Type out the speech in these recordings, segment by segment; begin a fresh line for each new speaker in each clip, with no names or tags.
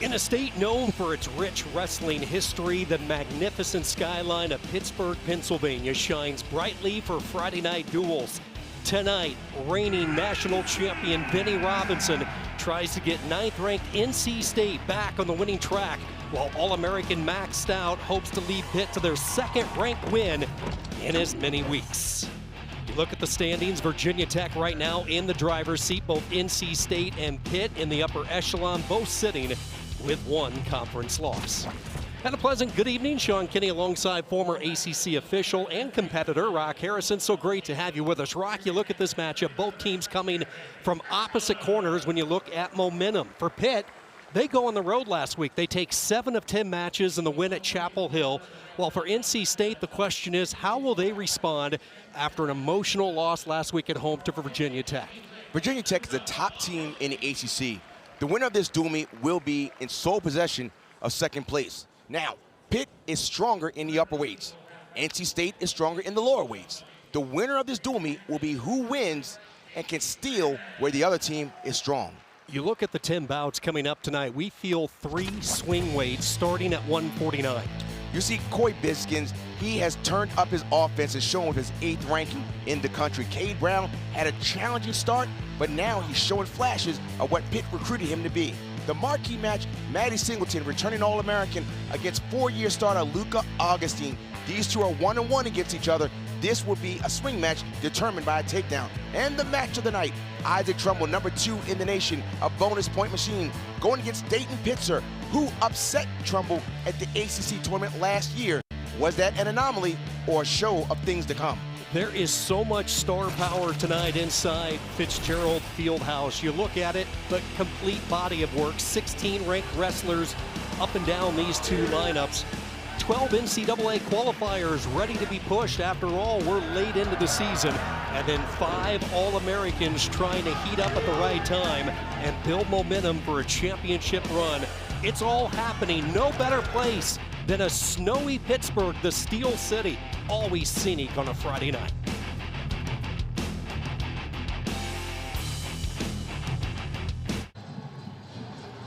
In a state known for its rich wrestling history, the magnificent skyline of Pittsburgh, Pennsylvania shines brightly for Friday night duels. Tonight, reigning national champion Vinnie Robinson tries to get 9th-ranked NC State back on the winning track, while All-American Max Stout hopes to lead Pitt to their 2nd-ranked win in as many weeks. You look at the standings, Virginia Tech right now in the driver's seat, both NC State and Pitt in the upper echelon, both sitting with one conference loss. And a pleasant good evening. Sean Kinney alongside former ACC official and competitor Rock Harrison. So great to have you with us. Rock, you look at this matchup, both teams coming from opposite corners when you look at momentum. For Pitt, they go on the road last week. They take 7 of 10 matches in the win at Chapel Hill. While for NC State, the question is, how will they respond after an emotional loss last week at home to Virginia Tech?
Virginia Tech is the top team in the ACC. The winner of this duel meet will be in sole possession of 2nd place. Now, Pitt is stronger in the upper weights. NC State is stronger in the lower weights. The winner of this duel meet will be who wins and can steal where the other team is strong.
You look at the 10 bouts coming up tonight. We feel 3 swing weights starting at 149.
You see Coy Biskins, he has turned up his offense and shown with his 8th ranking in the country. Cade Brown had a challenging start, but now he's showing flashes of what Pitt recruited him to be. The marquee match, Maddie Singleton returning All-American against 4-year starter Luca Augustine. These two are 1-1 against each other. This will be a swing match determined by a takedown. And the match of the night, Isaac Trumbull, number 2 in the nation, a bonus point machine, going against Dayton Pitzer, who upset Trumbull at the ACC tournament last year. Was that an anomaly or a show of things to come?
There is so much star power tonight inside Fitzgerald Fieldhouse. You look at it, the complete body of work, 16 ranked wrestlers up and down these 2 lineups. 12 NCAA qualifiers ready to be pushed. After all, we're late into the season. And then 5 All-Americans trying to heat up at the right time and build momentum for a championship run. It's all happening. No better place than a snowy Pittsburgh, the Steel City. Always scenic on a Friday night.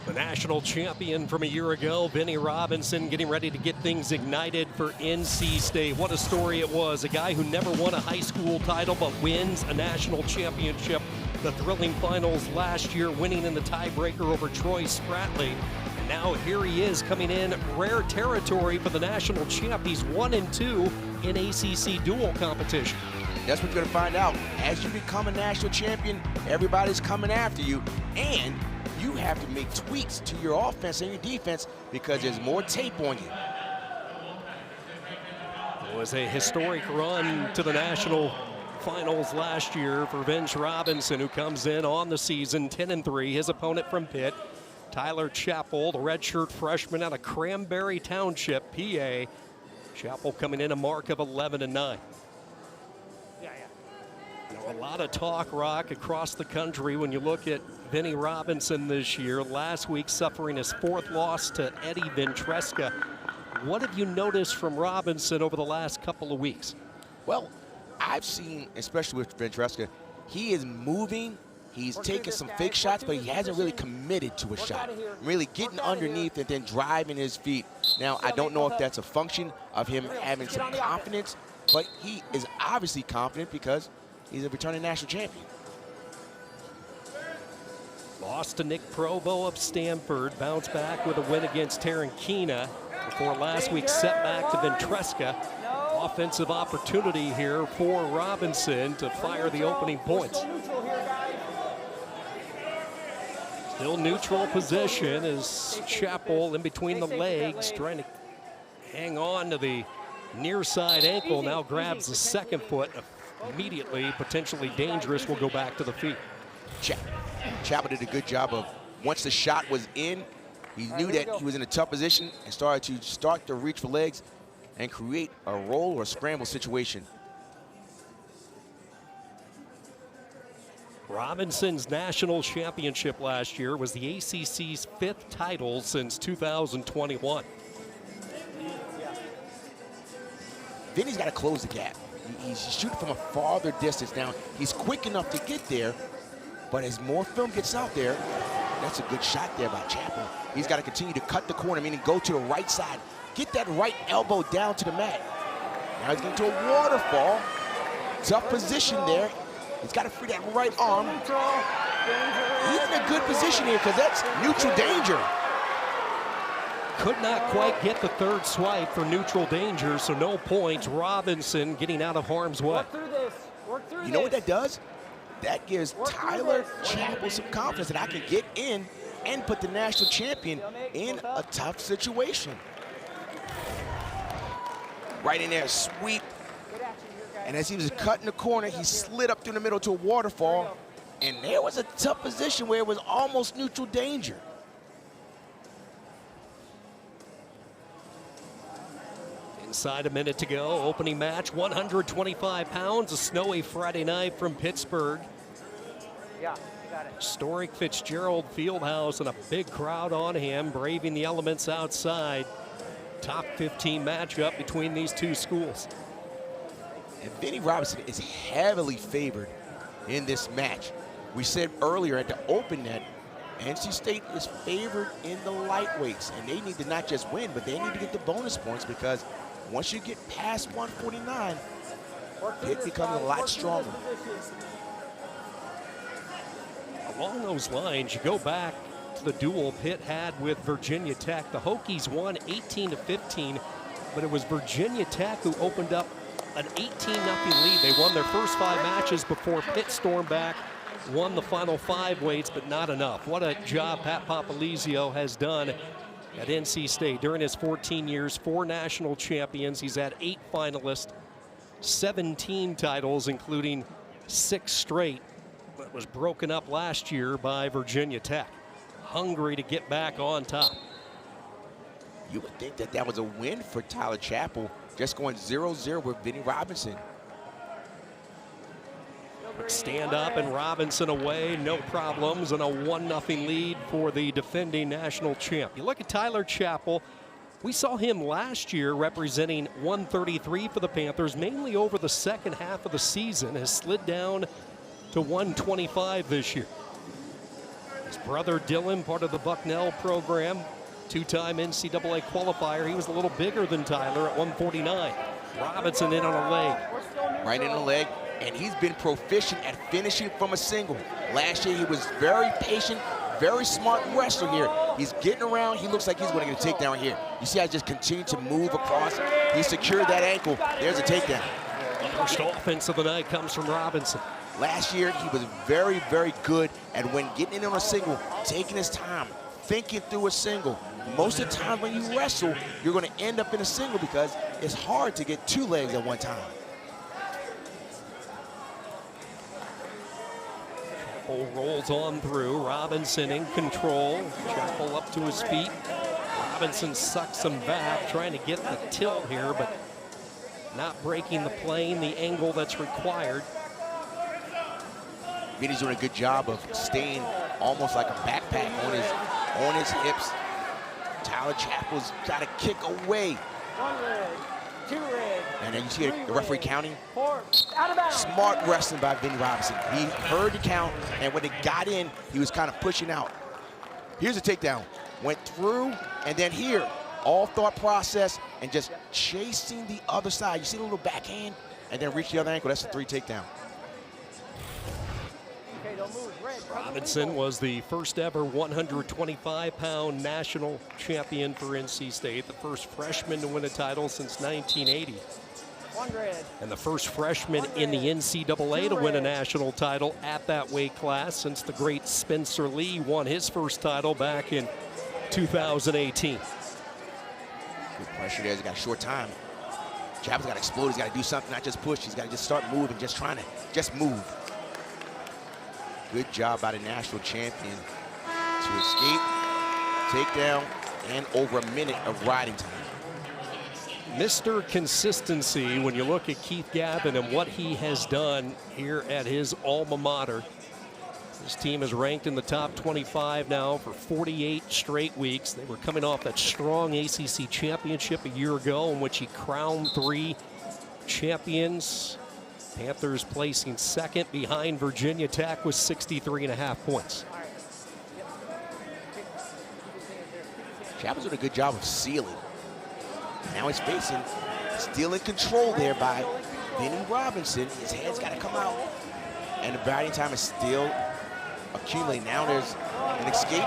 The national champion from a year ago, Vinnie Robinson, getting ready to get things ignited for NC State. What a story it was. A guy who never won a high school title but wins a national championship. The thrilling finals last year, winning in the tiebreaker over Troy Spratley. And now here he is coming in rare territory for the national champ. He's 1-2 in ACC dual competition.
That's what you're going to find out. As you become a national champion, everybody's coming after you. And you have to make tweaks to your offense and your defense because there's more tape on you.
It was a historic run to the national finals last year for Vince Robinson, who comes in on the season 10-3. His opponent from Pitt, Tyler Chappell, the redshirt freshman out of Cranberry Township, PA. Chappell coming in a mark of 11-9. A lot of talk, Rock, across the country when you look at Vinnie Robinson this year. Last week suffering his 4th loss to Eddie Ventresca. What have you noticed from Robinson over the last couple of weeks?
Well, I've seen, especially with Ventresca, he is moving. He's taking some fake shots, but he hasn't really committed to a shot. Really getting underneath and then driving his feet. Now, I don't know if that's a function of him having some confidence, but he is obviously confident because he's a returning national champion.
Lost to Nick Provo of Stanford. Bounced back with a win against Tarrant-Kena before last week's setback to Ventresca. Offensive opportunity here for Robinson to fire the opening points. Still neutral position as Chappell in between the legs, trying to hang on to the near side ankle. Now grabs the 2nd foot. Immediately, potentially dangerous, will go back to the feet.
Chappell did a good job of, once the shot was in, he knew that he was in a tough position and started to reach for legs and create a roll or scramble situation.
Robinson's national championship last year was the ACC's 5th title since 2021.
Vinny's got to close the gap. He's shooting from a farther distance. Now, he's quick enough to get there, but as more film gets out there, That's a good shot there by Chapel. He's got to continue to cut the corner, meaning go to the right side. Get that right elbow down to the mat. Now he's going to a waterfall. Tough position there. He's got to free that right arm. He's in a good position here because that's neutral danger.
Could not quite get the third swipe for neutral danger, so no points. Robinson getting out of harm's way.
Work through this. Work through
You know what that does? That gives Tyler Chapel some confidence that I can get in and put the national champion in a tough situation. Right in there, sweep. And as he was cutting the corner, he slid up through the middle to a waterfall. And there was a tough position where it was almost neutral danger.
Inside a minute to go, opening match, 125 pounds, a snowy Friday night from Pittsburgh.
Yeah, you got it.
Historic Fitzgerald Fieldhouse and a big crowd on him, braving the elements outside. Top 15 matchup between these two schools.
And Vinnie Robinson is heavily favored in this match. We said earlier at the open that NC State is favored in the lightweights, and they need to not just win, but they need to get the bonus points because once you get past 149, it becomes a lot stronger.
Along those lines, you go back to the duel Pitt had with Virginia Tech. The Hokies won 18-15, but it was Virginia Tech who opened up an 18-0 lead. They won their first 5 matches before Pitt stormed back, won the final 5 weights, but not enough. What a job Pat Popolizio has done at NC State. During his 14 years, 4 national champions. He's had 8 finalists, 17 titles, including 6 straight. That was broken up last year by Virginia Tech. Hungry to get back on top.
You would think that that was a win for Tyler Chapel, just going 0-0 with Vinnie Robinson.
Stand up and Robinson away, no problems, and a 1-0 lead for the defending national champ. You look at Tyler Chapel, we saw him last year representing 133 for the Panthers, mainly over the second half of the season, has slid down to 125 this year. His brother Dylan, part of the Bucknell program, 2-time NCAA qualifier. He was a little bigger than Tyler at 149. Robinson in on a leg.
Right in the leg. And he's been proficient at finishing from a single. Last year, he was very patient, very smart wrestler here. He's getting around. He looks like he's going to get a takedown here. You see how he just continued to move across. He secured that ankle. There's a takedown.
First offense of the night comes from Robinson.
Last year, he was very, very good at when getting in on a single, taking his time, thinking through a single. Most of the time when you wrestle, you're going to end up in a single because it's hard to get 2 legs at one time.
Rolls on through. Robinson in control. Chapel up to his feet. Robinson sucks him back, trying to get the tilt here, but not breaking the plane, the angle that's required.
Vinny's doing a good job of staying almost like a backpack on his hips. Tyler Chapel's got to kick away.
1 leg, 2 leg.
And then you see the referee counting.
4, out of bounds.
Smart wrestling by Vinnie Robinson. He heard the count, and when it got in, he was kind of pushing out. Here's a takedown. Went through, and then here, all thought process, and just chasing the other side. You see the little backhand, and then reach the other ankle. That's a 3 takedown.
Okay, don't move. Red.
Robinson was the first ever 125-pound national champion for NC State, the first freshman to win a title since 1980.
1 red.
And the first freshman in the NCAA to win a national title at that weight class since the great Spencer Lee won his first title back in 2018.
Good pressure there. He's got a short time. Chapel's got to explode. He's got to do something, not just push. He's got to just start moving, just trying to just move. Good job by the national champion to escape, takedown, and over a minute of riding time.
Mr. Consistency, when you look at Keith Gavin and what he has done here at his alma mater. This team is ranked in the top 25 now for 48 straight weeks. They were coming off that strong ACC championship a year ago in which he crowned 3 champions. Panthers placing second behind Virginia Tech with 63.5 points.
Chapel's doing a good job of sealing. Now he's facing, still in control there by Vinny Robinson. His head's got to come out. And the batting time is still accumulating. Now there's an escape.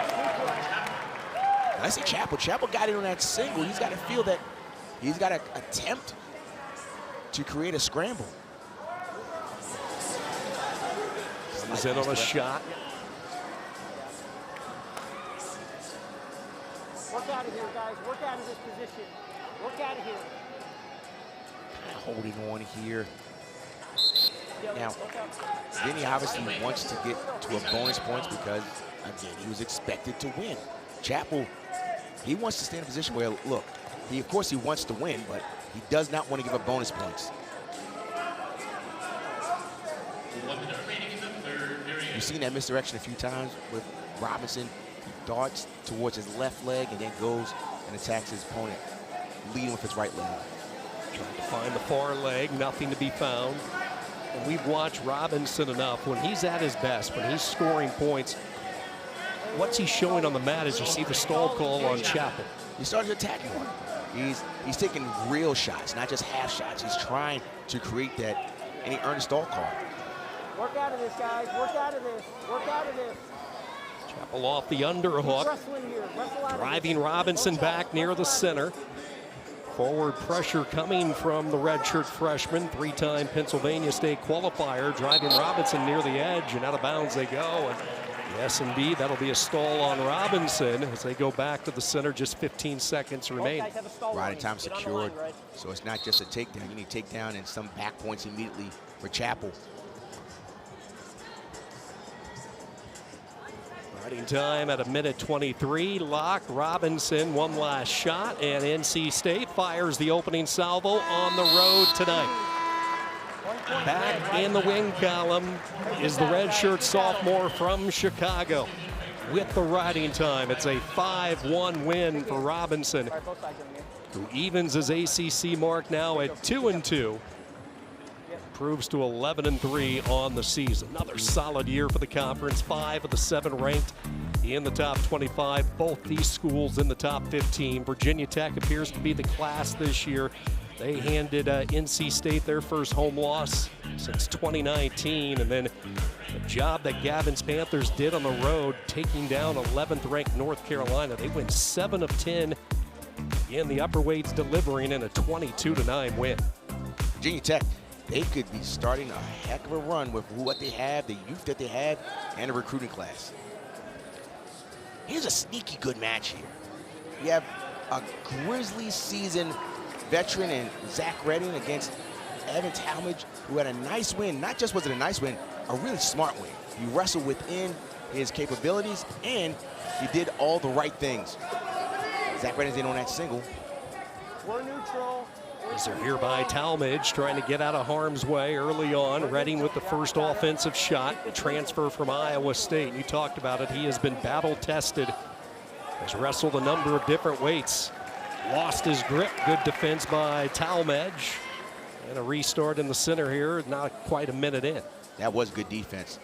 I see Chapel. Chapel got in on that single. He's got to feel that he's got to attempt to create a scramble.
He's in on a shot.
Work out of here, guys. Work out of this position. Work out of here.
Holding on here. Now, Vinny obviously wants to get to a bonus points because, again, he was expected to win. Chapel, he wants to stay in a position where, look, of course he wants to win, but he does not want to give up bonus points. You've seen that misdirection a few times with Robinson. He darts towards his left leg and then goes and attacks his opponent, leading with his right leg.
Trying to find the far leg, nothing to be found. And we've watched Robinson enough. When he's at his best, when he's scoring points, what's he showing on the mat as you see the stall call on Chapel?
He started attacking one. He's taking real shots, not just half shots. He's trying to create that, and he earned a stall call.
Work out of this, guys. Work out of this. Work out of this.
Chapel off the underhook.
Wrestling here. Wrestle out
Driving
of this.
Robinson back near the center. Forward pressure coming from the redshirt freshman, three-time Pennsylvania State qualifier, driving Robinson near the edge, and out of bounds they go. And yes, indeed, that'll be a stall on Robinson as they go back to the center, just 15 seconds remain.
Riding time secured, so it's not just a takedown. You need takedown and some back points immediately for Chapel.
Riding time at 1:23. Lock Robinson, one last shot, and NC State fires the opening salvo on the road tonight. Back in the win column is the redshirt sophomore from Chicago. With the riding time, it's a 5-1 win for Robinson, who evens his ACC mark now at 2-2. Improves to 11-3 on the season. Another solid year for the conference. 5 of the 7 ranked in the top 25. Both these schools in the top 15. Virginia Tech appears to be the class this year. They handed NC State their first home loss since 2019. And then the job that Gavin's Panthers did on the road, taking down 11th ranked North Carolina. They win 7 of 10 in the upper weights, delivering in a 22-9 win.
Virginia Tech, they could be starting a heck of a run with what they have, the youth that they have, and the recruiting class. Here's a sneaky good match here. You have a Grizzlies seasoned veteran in Zach Redding against Evan Talmadge, who had a nice win. Not just was it a nice win, a really smart win. He wrestled within his capabilities, and he did all the right things. Zach Redding's in on that single.
We're neutral.
So here by Talmadge, trying to get out of harm's way early on. Redding with the first offensive shot, a transfer from Iowa State. You talked about it. He has been battle tested. Has wrestled a number of different weights. Lost his grip. Good defense by Talmadge. And a restart in the center here, not quite a minute in.
That was good defense.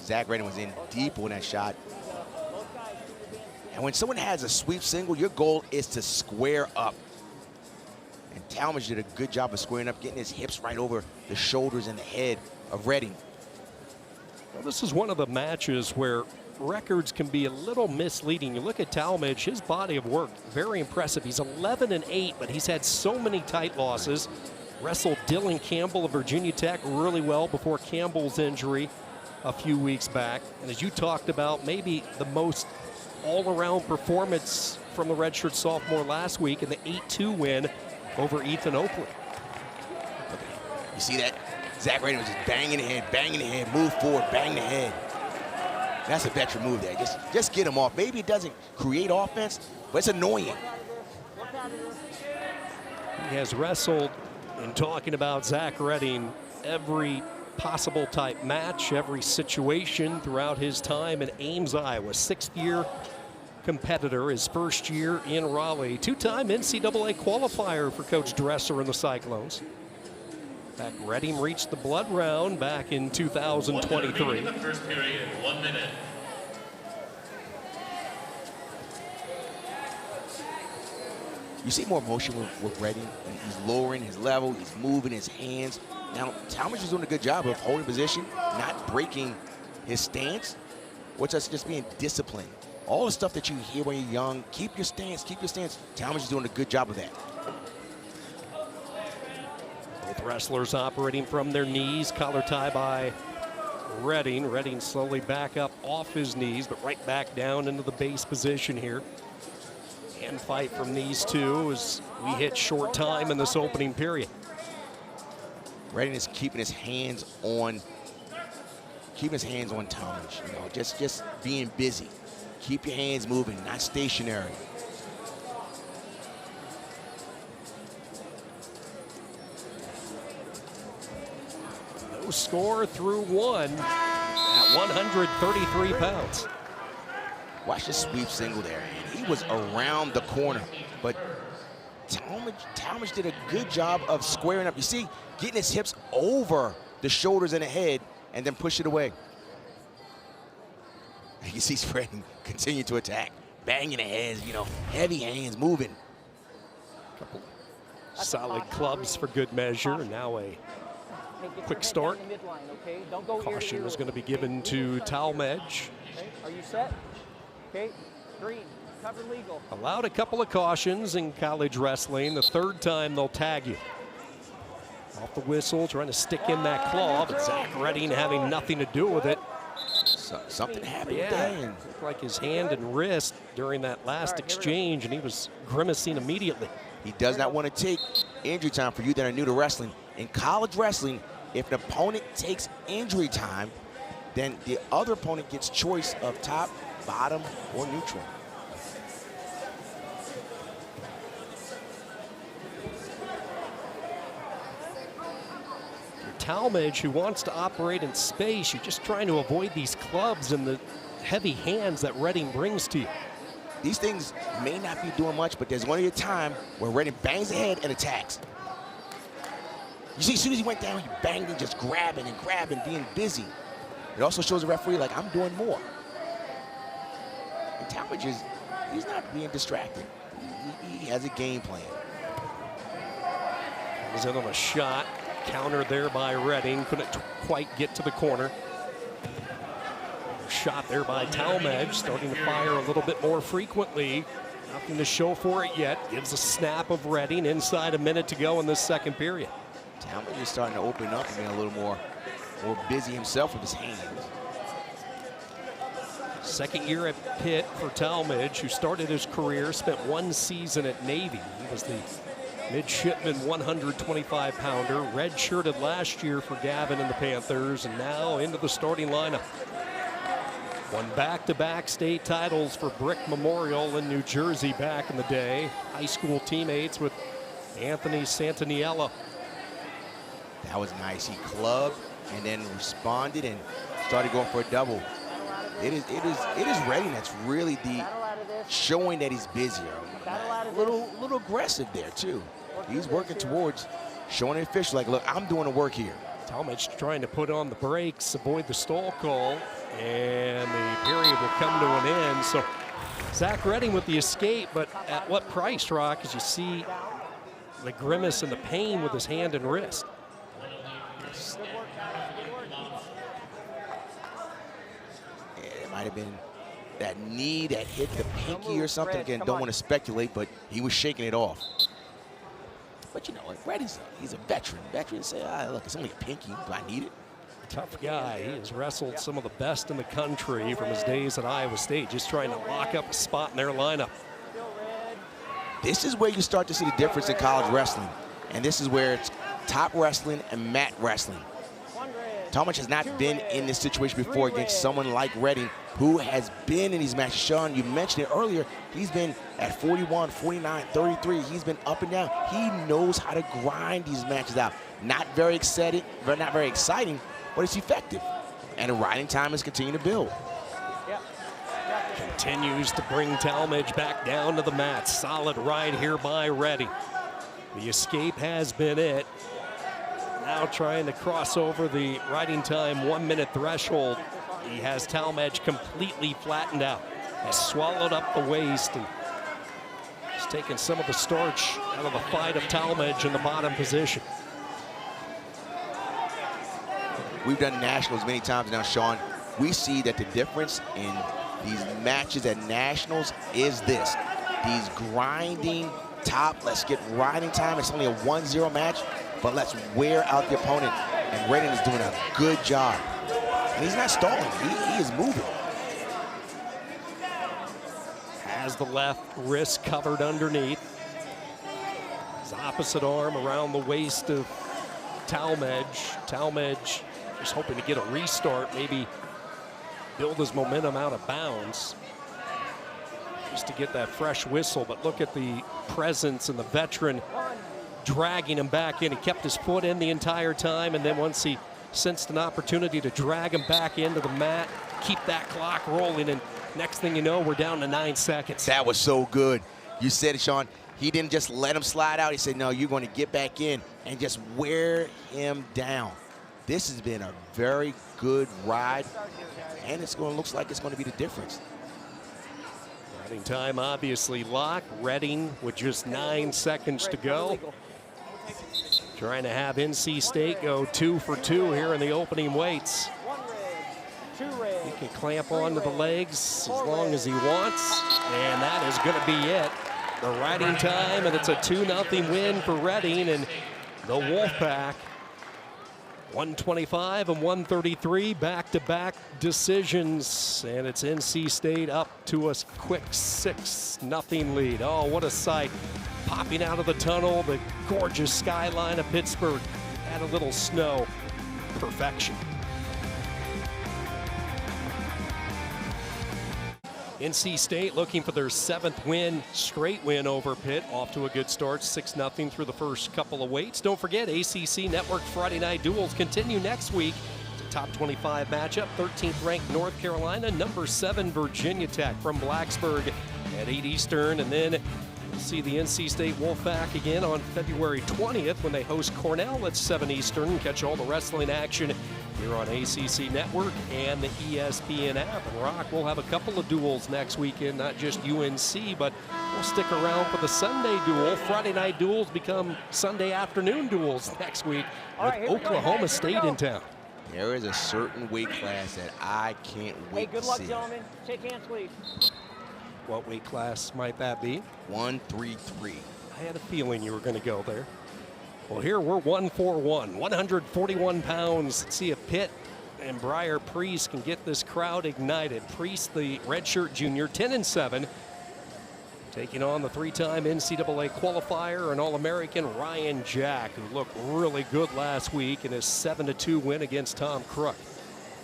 Zach Redding was in deep on that shot. And when someone has a sweep single, your goal is to square up. And Talmadge did a good job of squaring up, getting his hips right over the shoulders and the head of Redding.
Well, this is one of the matches where records can be a little misleading. You look at Talmadge, his body of work, very impressive. He's 11-8, but he's had so many tight losses. Wrestled Dylan Campbell of Virginia Tech really well before Campbell's injury a few weeks back. And as you talked about, maybe the most all-around performance from the redshirt sophomore last week in the 8-2 win over Ethan Oakley.
You see that? Zach Redding was just banging the head, move forward, bang the head. That's a veteran move there. Just get him off. Maybe it doesn't create offense, but it's annoying.
He has wrestled, in talking about Zach Redding, every possible type match, every situation throughout his time in Ames, Iowa. 6th-year competitor, his first year in Raleigh. 2-time NCAA qualifier for Coach Dresser and the Cyclones. Back, Redding reached the blood round back in 2023.
In the first period, 1 minute.
You see more motion with Redding. He's lowering his level. He's moving his hands. Now, Talmadge is doing a good job of holding position, not breaking his stance, which is just being disciplined. All the stuff that you hear when you're young, keep your stance, keep your stance. Talmadge is doing a good job of that.
Both wrestlers operating from their knees. Collar tie by Redding. Redding slowly back up off his knees, but right back down into the base position here. Hand fight from these two as we hit short time in this opening period.
Redding is keeping his hands on Talmadge. You know, just being busy. Keep your hands moving, not stationary.
No score through one at 133 pounds.
Watch the sweep single there. And he was around the corner, but Talmadge did a good job of squaring up. You see, getting his hips over the shoulders and the head and then push it away. You see Redding continue to attack, banging the heads, you know, heavy hands moving.
Couple solid clubs for good measure, and now a quick start. Caution is going to be given to Talmadge.
Okay, are you set? Okay, green, cover legal.
Allowed a couple of cautions in college wrestling. The third time they'll tag you. Off the whistle, trying to stick in that claw, but Zach Redding having nothing to do with it.
Something happened
Yeah,
there.
looked like his hand and wrist during that last exchange, and he was grimacing immediately.
He does not want to take injury time. For you that are new to wrestling, in college wrestling, if an opponent takes injury time, then the other opponent gets choice of top, bottom, or neutral.
Talmadge, who wants to operate in space, you're just trying to avoid these clubs and the heavy hands that Redding brings to you.
These things may not be doing much, but there's only a time where Redding bangs the head and attacks. You see, as soon as he went down, he banged and just grabbing, being busy. It also shows the referee, like, I'm doing more. And Talmadge he's not being distracted. He has a game plan.
Comes in on a shot. Counter there by Redding. Couldn't quite get to the corner. Shot there by Talmadge. Starting to fire a little bit more frequently. Nothing to show for it yet. Gives a snap of Redding inside a minute to go in this second period.
Talmadge is starting to open up and being a little more busy himself with his hands.
Second year at Pitt for Talmadge, who started his career, spent one season at Navy. He was the midshipman 125-pounder, redshirted last year for Gavin and the Panthers, and now into the starting lineup. Won back-to-back state titles for Brick Memorial in New Jersey back in the day. High school teammates with Anthony Santaniello.
That was nice. He clubbed and then responded and started going for a double. It is Redding that's really showing that he's busier. A little aggressive there too. He's working towards showing the official, like, look, I'm doing the work here.
Talmadge trying to put on the brakes, avoid the stall call, and the period will come to an end. So Zach Redding with the escape, but at what price, Rock, as you see the grimace and the pain with his hand and wrist.
It might have been that knee that hit the pinky or something. Again, don't want to speculate, but he was shaking it off. But you know, Redding's he's a veteran. Veterans say, look, it's only a pinky. Do I need it?
Tough guy. He has wrestled some of the best in the country from his days at Iowa State, just trying to lock up a spot in their lineup.
This is where you start to see the difference in college wrestling. And this is where it's top wrestling and mat wrestling. Talmadge has not been in this situation before against someone like Redding, who has been in these matches. Sean, you mentioned it earlier. He's been at 41, 49, 33. He's been up and down. He knows how to grind these matches out. Not very exciting, but it's effective. And the riding time is continuing to build.
Continues to bring Talmadge back down to the mat. Solid ride here by Redding. The escape has been it. Now trying to cross over the riding time 1 minute threshold. He has Talmadge completely flattened out. Has swallowed up the waist. And as taking some of the starch out of the fight of Talmadge in the bottom position.
We've done nationals many times now, Sean. We see that the difference in these matches at nationals is this. These grinding top, let's get riding time. It's only a 1-0 match, but let's wear out the opponent. And Redden is doing a good job. And he's not stalling, he is moving.
Has the left wrist covered underneath. His opposite arm around the waist of Talmadge. Talmadge just hoping to get a restart, maybe build his momentum out of bounds just to get that fresh whistle. But look at the presence and the veteran dragging him back in. He kept his foot in the entire time, and then once he sensed an opportunity to drag him back into the mat, keep that clock rolling, and next thing you know, we're down to 9 seconds.
That was so good. You said it, Sean. He didn't just let him slide out. He said, no, you're going to get back in and just wear him down. This has been a very good ride, and looks like it's going to be the difference.
Riding time obviously locked. Redding with just 9 seconds to go. Trying to have NC State go 2 for 2 here in the opening weights. He can clamp onto the legs as long as he wants, and that is going to be it. The riding time, and it's a 2-0 win for Redding, and the Wolfpack 125 and 133 back-to-back decisions, and it's NC State up to a quick 6-0 lead. Oh, what a sight. Popping out of the tunnel, the gorgeous skyline of Pittsburgh. Add a little snow. Perfection. NC State looking for their 7th straight win over Pitt. Off to a good start, 6-0 through the first couple of weights. Don't forget, ACC Network Friday Night Duels continue next week. It's a top 25 matchup. 13th ranked North Carolina, number 7 Virginia Tech from Blacksburg at 8 Eastern. And then we'll see the NC State Wolfpack again on February 20th when they host Cornell at 7 Eastern. Catch all the wrestling action here on ACC Network and the ESPN app. And Rock, we'll have a couple of duels next weekend, not just UNC, but we'll stick around for the Sunday duel. Friday night duels become Sunday afternoon duels next week with Oklahoma State in town.
There is a certain weight class that I can't wait to see.
Hey, good luck, gentlemen. Shake hands, please.
What weight class might that be?
133.
I had a feeling you were going to go there. Well, here we're 141, 141 pounds. Let's see if Pitt and Briar Priest can get this crowd ignited. Priest, the redshirt junior, 10-7, taking on the 3-time NCAA qualifier and All-American Ryan Jack, who looked really good last week in his 7-2 win against Tom Crook.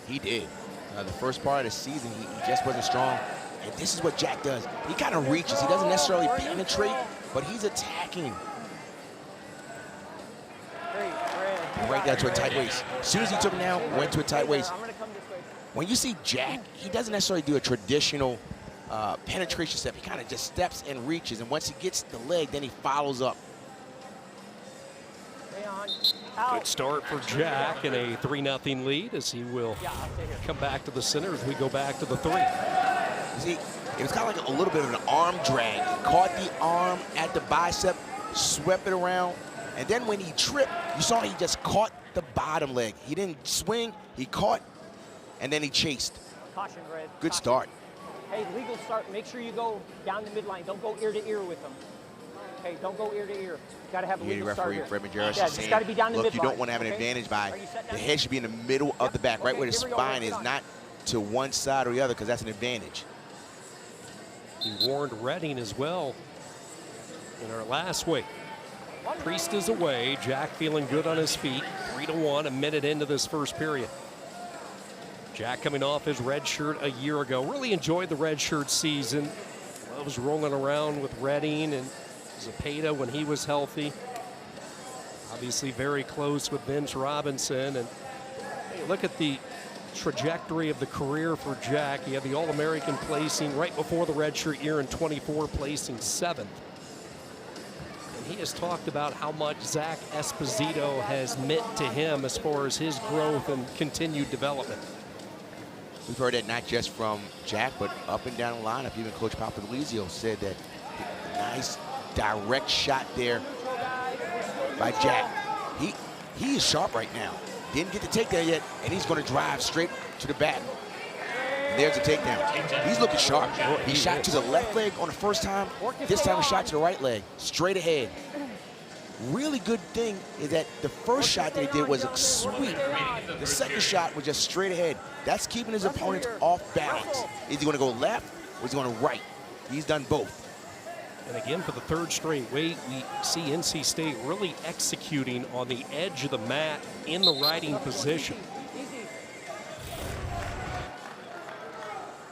He did. The first part of the season, he just wasn't strong. And this is what Jack does. He kind of reaches. He doesn't necessarily penetrate, but he's attacking. Right down to a tight waist. As soon as he took him down, went to a tight waist. When you see Jack, he doesn't necessarily do a traditional penetration step. He kind of just steps and reaches, and once he gets the leg, then he follows up.
Good start for Jack in a 3-0 lead as he will come back to the center as we go back to the 3.
See, it was kind of like a little bit of an arm drag. He caught the arm at the bicep, swept it around, and then when he tripped, you saw he just caught the bottom leg. He didn't swing, he caught, and then he chased.
Caution, Red.
Good start.
Hey, legal start. Make sure you go down the midline. Don't go ear to ear with them. Okay, don't go ear to ear. You got to have a legal start here.
Fred Majerus
Yeah,
is
it's got to be down the midline.
look, you don't want to have an advantage by the head should be in the middle of the back, right where the spine is, not to one side or the other, because that's an advantage.
He warned Redding as well in our last week. Priest is away. Jack feeling good on his feet. 3-1, a minute into this first period. Jack coming off his red shirt a year ago. Really enjoyed the red shirt season. Loves rolling around with Redding and Zepeda when he was healthy. Obviously very close with Vince Robinson. And hey, look at the trajectory of the career for Jack. He had the All-American placing right before the redshirt year in 24, placing 7th. And he has talked about how much Zach Esposito has meant to him as far as his growth and continued development.
We've heard that not just from Jack, but up and down the lineup. Even Coach Papalizio said that nice direct shot there by Jack. He is sharp right now. Didn't get the takedown yet, and he's going to drive straight to the back. And there's the takedown. He's looking sharp. He shot to the left leg on the first time. This time he shot to the right leg, straight ahead. Really good thing is that the first shot that he did was a sweep. The second shot was just straight ahead. That's keeping his opponents off balance. Is he going to go left or is he going to right? He's done both.
And again, for the third straight week, we see NC State really executing on the edge of the mat in the riding position.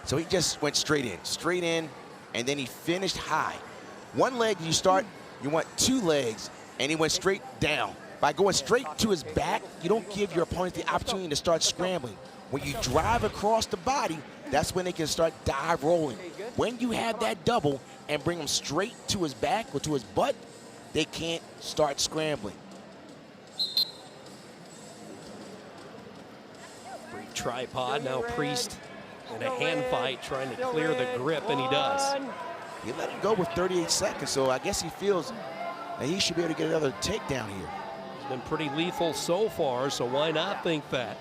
So he just went straight in, and then he finished high. One leg you start, you want two legs, and he went straight down. By going straight to his back, you don't give your opponent the opportunity to start scrambling. When you drive across the body, that's when they can start dive rolling. When you have that double and bring them straight to his back or to his butt, they can't start scrambling.
Brief tripod, now Priest in a hand fight trying to clear the grip, and he does.
He let him go with 38 seconds, so I guess he feels that he should be able to get another takedown here.
He's been pretty lethal so far, so why not think that?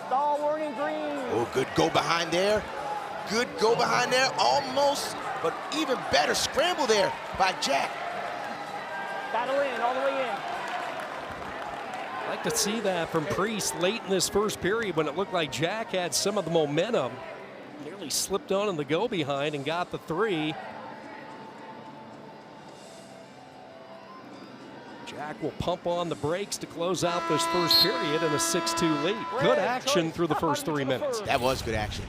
Stall warning green.
Oh, good go behind there. Good go behind there, almost, but even better scramble there by Jack.
Battle in, all the way in.
I'd like to see that from Priest late in this first period when it looked like Jack had some of the momentum. Nearly slipped on in the go behind and got the three. Jack will pump on the brakes to close out this first period in a 6-2 lead. Good action through the first 3 minutes.
That was good action.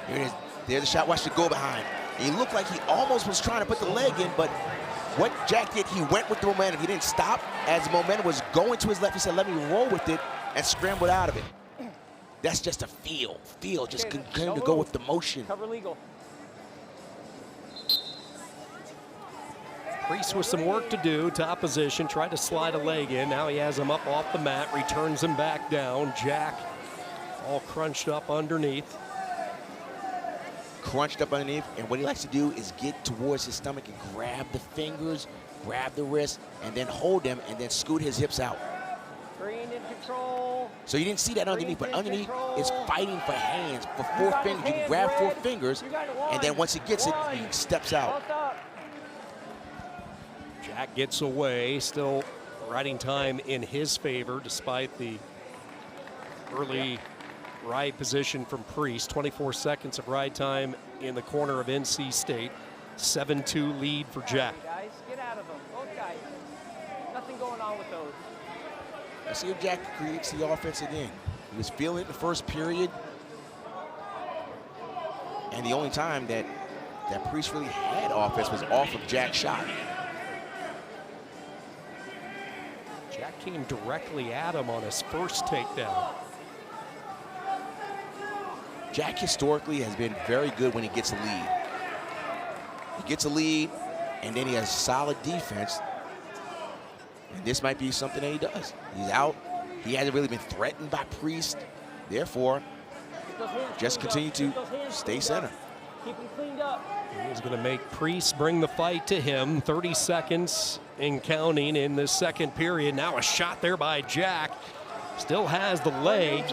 Here it is. There's the shot. Watch the go behind. He looked like he almost was trying to put the leg in, but what Jack did, he went with the momentum. He didn't stop. As the momentum was going to his left, he said, let me roll with it, and scrambled out of it. That's just a feel. Just continue to go with the motion.
Cover legal.
Priest with some work to do, top position, tried to slide a leg in. Now he has him up off the mat, returns him back down. Jack all crunched up underneath.
Crunched up underneath, and what he likes to do is get towards his stomach and grab the fingers, grab the wrist, and then hold them, and then scoot his hips out.
Green in control.
So you didn't see that underneath, but underneath is fighting for hands, for 4 fingers. You can grab 4 fingers, and then once he gets it, he steps out.
Jack gets away, still riding time in his favor despite the early ride position from Priest. 24 seconds of ride time in the corner of NC State. 7-2 lead for Jack.
Guys, get out of them, both guys. Nothing going on with those.
Let's see if Jack creates the offense again. He was feeling it in the first period. And the only time that Priest really had offense was off of Jack's shot.
Jack came directly at him on his first takedown.
Jack historically has been very good when he gets a lead. He gets a lead, and then he has solid defense. And this might be something that he does. He's out. He hasn't really been threatened by Priest. Therefore, just continue to stay center.
Keep him cleaned up.
He's going to make Priest bring the fight to him. 30 seconds and counting in this second period. Now a shot there by Jack. Still has the leg.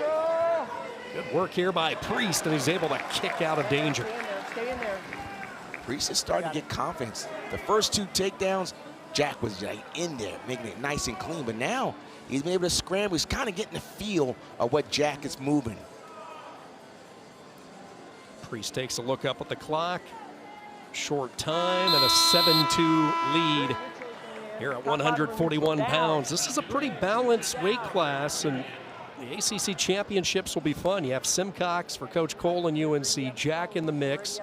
Good work here by Priest, and he's able to kick out of danger.
Stay in there.
Priest is starting to get confidence. The first 2 takedowns, Jack was like in there, making it nice and clean. But now he's been able to scramble. He's kind of getting the feel of what Jack is moving.
Priest takes a look up at the clock. Short time and a 7-2 lead here at 141 pounds. This is a pretty balanced weight class, and the ACC championships will be fun. You have Simcox for Coach Cole and UNC, Jack in the mix,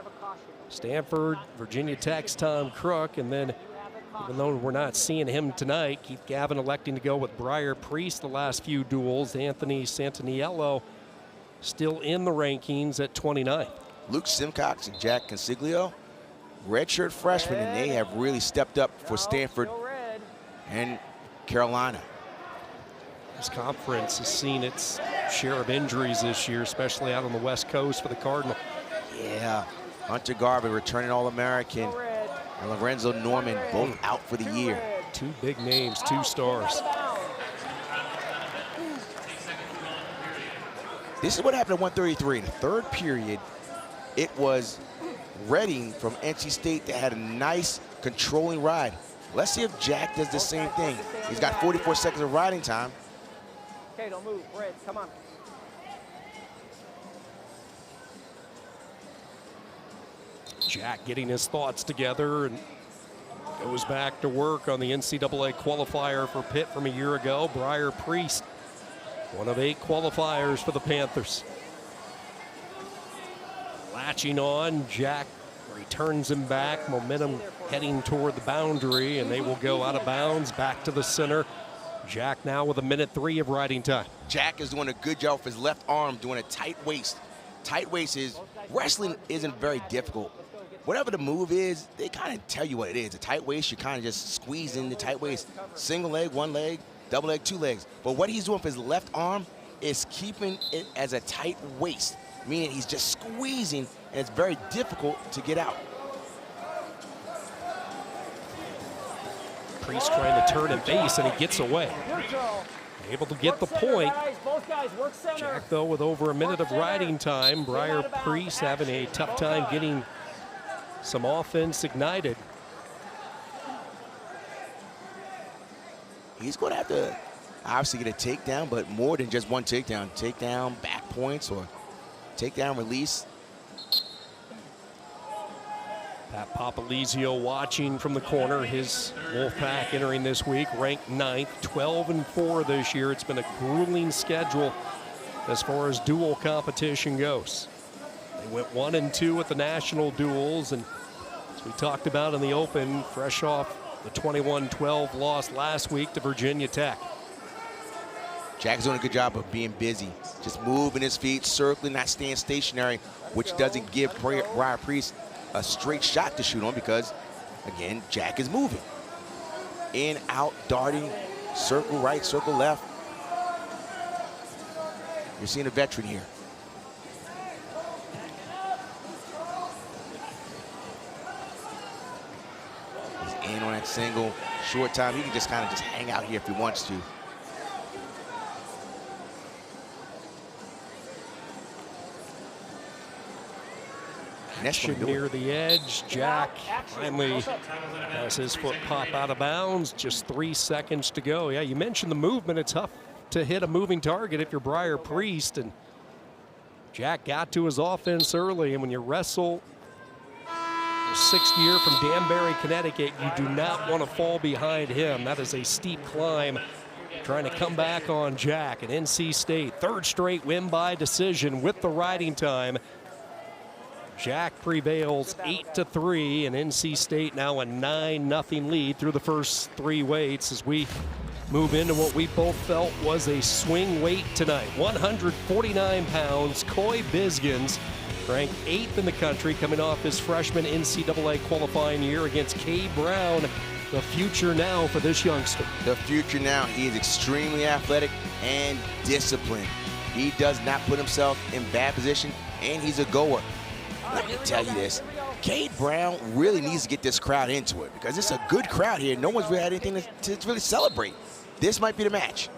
Stanford, Virginia Tech's Tom Crook, and then, even though we're not seeing him tonight, Keith Gavin electing to go with Briar Priest the last few duels. Anthony Santaniello still in the rankings at 29.
Luke Simcox and Jack Consiglio, redshirt freshmen, and they have really stepped up for Stanford and Carolina.
This conference has seen its share of injuries this year, especially out on the West Coast for the Cardinal.
Yeah, Hunter Garvey returning All-American. and Lorenzo Norman both out for the year.
Two big names, two stars.
This is what happened at 133. In the third period, it was Redding from NC State that had a nice controlling ride. Let's see if Jack does the same thing. He's got 44 seconds of riding time.
Okay, don't move. Red, come on.
Jack getting his thoughts together and goes back to work on the NCAA qualifier for Pitt from a year ago. Briar Priest, one of 8 qualifiers for the Panthers. Latching on, Jack returns him back. Momentum heading toward the boundary, and they will go out of bounds back to the center. Jack now with 1:03 of riding time.
Jack is doing a good job with his left arm, doing a tight waist. Tight waist is, wrestling isn't very difficult. Whatever the move is, they kind of tell you what it is. A tight waist, you kind of just squeeze in the tight waist. Single leg, one leg, double leg, 2 legs. But what he's doing with his left arm is keeping it as a tight waist, meaning he's just squeezing, and it's very difficult to get out.
Priest trying to turn and base, and he gets away. Able to get the point. Jack, though, with over a minute of riding time. Briar Priest having a tough time getting some offense ignited.
He's going to have to obviously get a takedown, but more than just one takedown. Takedown, back points, or takedown release.
Pat Papalizio watching from the corner. His Wolfpack entering this week, ranked 9th, 12-4 this year. It's been a grueling schedule as far as duel competition goes. They went 1-2 at the national duels, and as we talked about in the open, fresh off the 21-12 loss last week to Virginia Tech.
Jack's doing a good job of being busy, just moving his feet, circling, not staying stationary, which doesn't give Briar Priest a straight shot to shoot on because, again, Jack is moving. In, out, darting, circle right, circle left. You're seeing a veteran here. He's in on that single, short time. He can just kind of just hang out here if he wants to.
Action near the edge. Jack finally has his foot pop out of bounds. Just 3 seconds to go. Yeah, you mentioned the movement. It's tough to hit a moving target if you're Briar Priest, and Jack got to his offense early. And when you wrestle the 6th year from Danbury, Connecticut, you do not want to fall behind him. That is a steep climb. Trying to come back on Jack at NC State. 3rd straight win by decision with the riding time. Jack prevails 8-3, and NC State now a 9-0 lead through the first 3 weights as we move into what we both felt was a swing weight tonight. 149 pounds, Coy Bisgins, ranked 8th in the country, coming off his freshman NCAA qualifying year against Cade Brown. The future now for this youngster.
The future now. He is extremely athletic and disciplined. He does not put himself in bad position, and he's a goer. Let me tell you this, Cade Brown really needs to get this crowd into it because it's a good crowd here. No one's really had anything to really celebrate. This might be the match.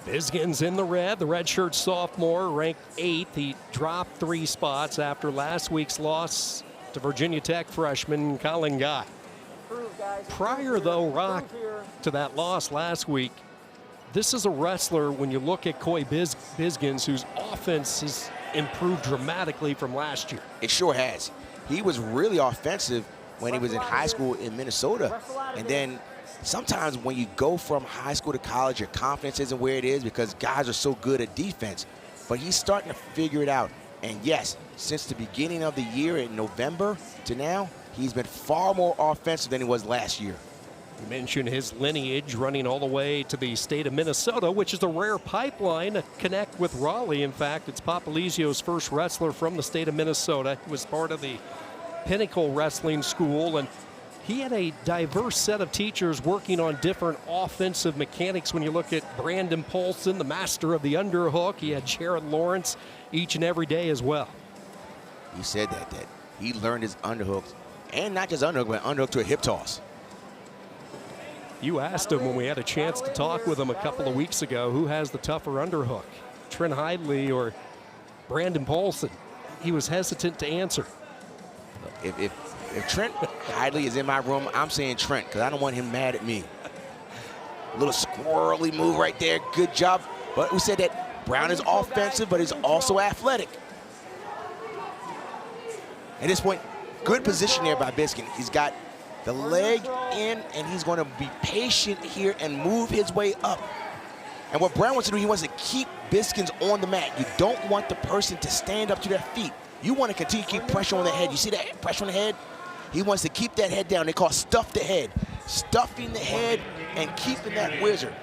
Bisgins in the redshirt sophomore, ranked 8th. He dropped 3 spots after last week's loss to Virginia Tech freshman Colin Guy. Prior, though, Rock, to that loss last week, this is a wrestler, when you look at Coy Bisgins, whose offense has improved dramatically from last year.
It sure has. He was really offensive when he was in high school in Minnesota. And then sometimes when you go from high school to college, your confidence isn't where it is because guys are so good at defense. But he's starting to figure it out. And yes, since the beginning of the year in November to now, he's been far more offensive than he was last year.
You mentioned his lineage running all the way to the state of Minnesota, which is a rare pipeline to connect with Raleigh. In fact, it's Papalizio's first wrestler from the state of Minnesota. He was part of the Pinnacle Wrestling School, and he had a diverse set of teachers working on different offensive mechanics. When you look at Brandon Polson, the master of the underhook, he had Jared Lawrence each and every day as well.
He said that he learned his underhooks. And not just underhook, but underhook to a hip toss.
You asked him when we had a chance to talk with him a couple of weeks ago, who has the tougher underhook, Trent Hidley or Brandon Paulson? He was hesitant to answer.
If Trent Hidley is in my room, I'm saying Trent, because I don't want him mad at me. A little squirrely move right there. Good job. But we said that Brown is offensive, but he's also athletic. At this point, good position there by Biskind. He's got the leg in, and he's going to be patient here and move his way up. And what Brown wants to do, he wants to keep Biskins on the mat. You don't want the person to stand up to their feet. You want to continue to keep pressure on the head. You see that pressure on the head? He wants to keep that head down. They call it stuff the head. Stuffing the head and keeping that whizzer.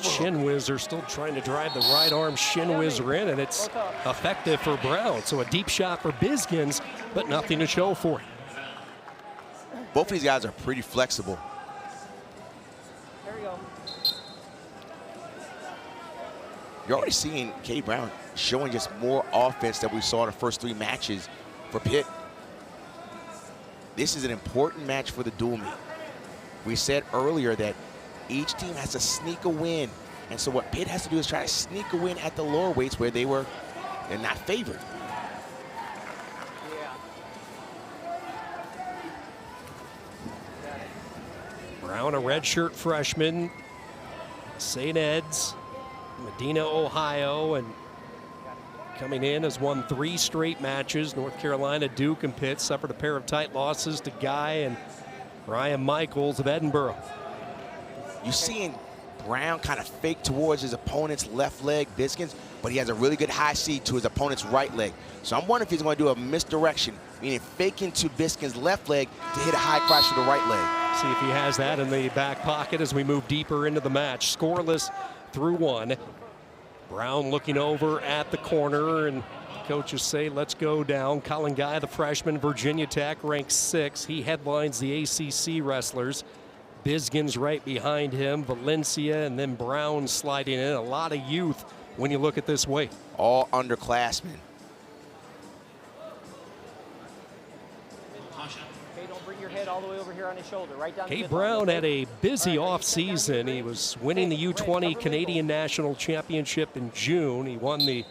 Shin whizzer, still trying to drive the right arm shin whizzer in, and it's effective for Brown. So a deep shot for Biskins, but nothing to show for it.
Both of these guys are pretty flexible.
There you go.
You're already seeing Cade Brown showing just more offense than we saw in the first 3 matches for Pitt. This is an important match for the dual meet. We said earlier that each team has to sneak a win. And so what Pitt has to do is try to sneak a win at the lower weights where they're not favored.
Brown, a redshirt freshman, St. Ed's, Medina, Ohio, and coming in has won 3 straight matches. North Carolina, Duke, and Pitt suffered a pair of tight losses to Guy and Ryan Michaels of Edinburgh.
You're seeing Brown kind of fake towards his opponent's left leg, Biskins, but he has a really good high C to his opponent's right leg. So I'm wondering if he's going to do a misdirection, meaning faking to Biskins' left leg to hit a high crotch to the right leg.
See if he has that in the back pocket as we move deeper into the match. Scoreless through 1. Brown looking over at the corner, and coaches say, let's go down. Colin Guy, the freshman, Virginia Tech, ranked 6th. He headlines the ACC wrestlers. Biskins right behind him, Valencia, and then Brown sliding in. A lot of youth when you look at this weight.
All underclassmen.
Okay, don't bring your head all the way over here on his shoulder. Right down.
Cade Brown had a busy offseason. He was winning the U20 Canadian National Championship in June. He won the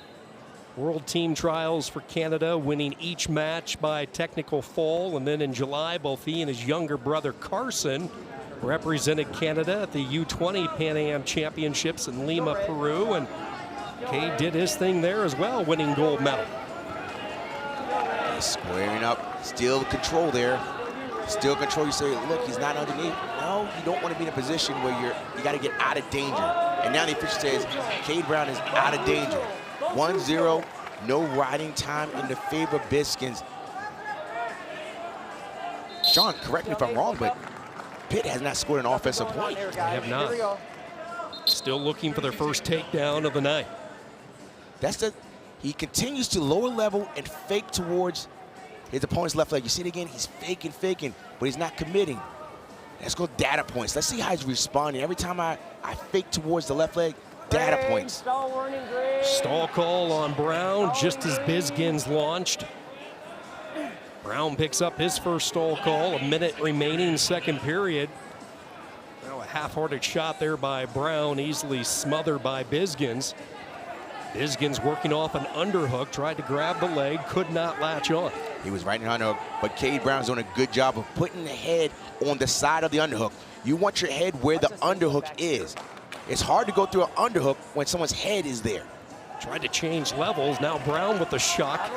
World Team Trials for Canada, winning each match by technical fall. And then in July, both he and his younger brother Carson represented Canada at the U20 Pan Am Championships in Lima, Peru. And Cade did his thing there as well, winning gold medal.
He's squaring up, still control there. Still control. You say, look, he's not underneath. No, you don't want to be in a position where you got to get out of danger. And now the official says Cade Brown is out of danger. 1-0, no riding time in the favor of Biskins. Sean, correct me if I'm wrong, but Pitt has not scored an offensive point.
They have not. Still looking for their first takedown of the night.
He continues to lower level and fake towards his opponent's left leg. You see it again? He's faking, but he's not committing. Let's go data points. Let's see how he's responding. Every time I fake towards the left leg, data points.
Stall call on Brown just as Biskins launched. Brown picks up his first stall call, a minute remaining, second period. Now a half-hearted shot there by Brown, easily smothered by Biskins. Biskins working off an underhook, tried to grab the leg, could not latch on.
He was right in the underhook, but Cade Brown's doing a good job of putting the head on the side of the underhook. You want your head where the underhook is. It's hard to go through an underhook when someone's head is there.
Tried to change levels. Now Brown with the shock.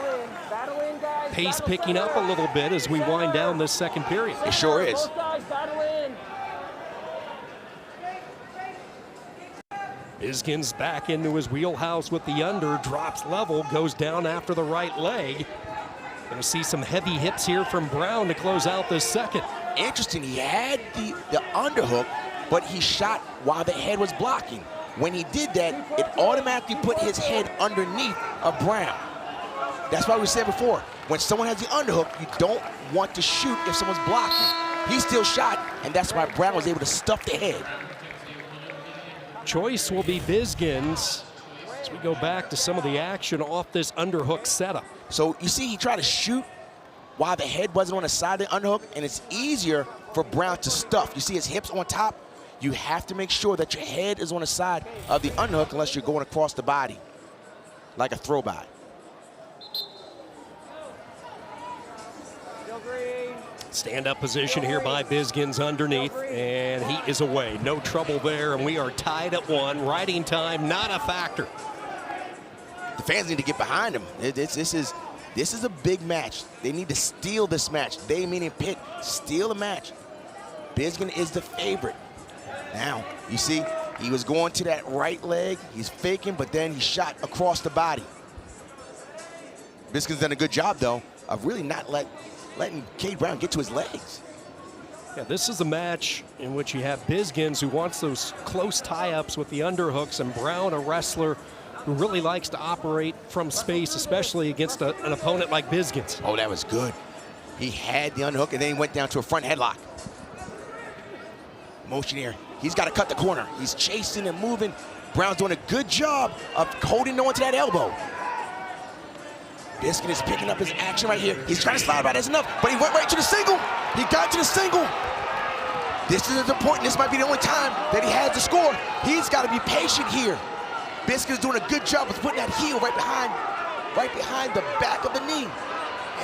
Pace picking up a little bit as we wind down this second period.
It sure is.
Biskins back into his wheelhouse with the under, drops level, goes down after the right leg. Gonna see some heavy hits here from Brown to close out this second.
Interesting, he had the underhook, but he shot while the head was blocking. When he did that, it automatically put his head underneath of Brown. That's why we said before, when someone has the underhook, you don't want to shoot if someone's blocking. He still shot, and that's why Brown was able to stuff the head.
Choice will be Biskins as we go back to some of the action off this underhook setup.
So you see he tried to shoot while the head wasn't on the side of the underhook, and it's easier for Brown to stuff. You see his hips on top? You have to make sure that your head is on the side of the underhook unless you're going across the body, like a throw by.
Stand-up position here by Bizgins underneath, and he is away. No trouble there, and we are tied at 1. Riding time, not a factor.
The fans need to get behind him. This is a big match. They need to steal this match. They, meaning Pitt, steal the match. Bizgin is the favorite. Now, you see, he was going to that right leg. He's faking, but then he shot across the body. Bizgin's done a good job, though, of really not letting Cade Brown get to his legs.
Yeah, this is a match in which you have Bizgins, who wants those close tie-ups with the underhooks, and Brown, a wrestler who really likes to operate from space, especially against an opponent like Bizgins.
Oh, that was good. He had the underhook, and then he went down to a front headlock. Motion here. He's got to cut the corner. He's chasing and moving. Brown's doing a good job of holding on to that elbow. Bizgin is picking up his action right here. He's trying to slide by. That's enough, but he went right to the single. He got to the single. This is important. This might be the only time that he has to score. He's got to be patient here. Bizgin's doing a good job of putting that heel right behind the back of the knee.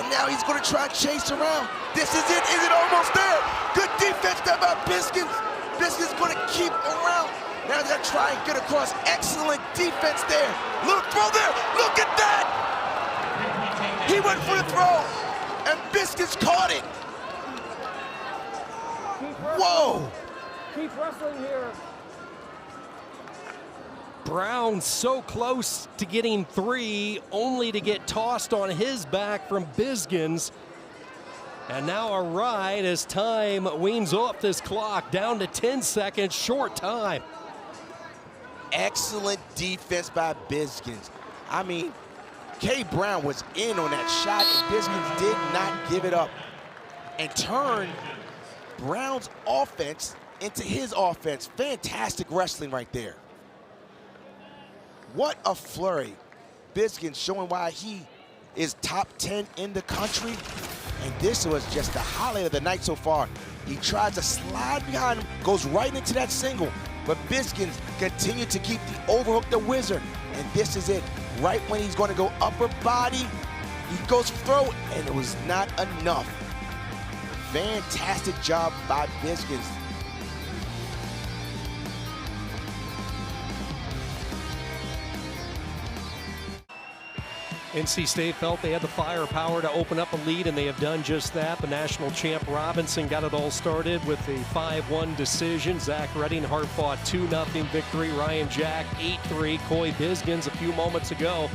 And now he's going to try and chase around. This is it. Is it almost there? Good defense there by Bizgins. Bizgin's going to keep around. Now they're going to try and get across. Excellent defense there. Little throw there. Look at that. He went for the throw, and Bizgins caught it. Whoa.
Keep wrestling here.
Brown so close to getting 3, only to get tossed on his back from Bizgins. And now a ride as time weans off this clock, down to 10 seconds, short time.
Excellent defense by Bizgins. I mean, Cade Brown was in on that shot, and Bizgins did not give it up and turned Brown's offense into his offense. Fantastic wrestling right there. What a flurry. Bizgins showing why he is top 10 in the country. And this was just the highlight of the night so far. He tries to slide behind him, goes right into that single. But Bizgins continued to keep the overhook the wizard. And this is it. Right when he's going to go upper body, he goes throw, and it was not enough. Fantastic job by Bizgins.
NC State felt they had the firepower to open up a lead, and they have done just that. The national champ Robinson got it all started with a 5-1 decision. Zach Redding, hard-fought 2-0 victory. Ryan Jack, 8-3. Coy Bizgins a few moments ago.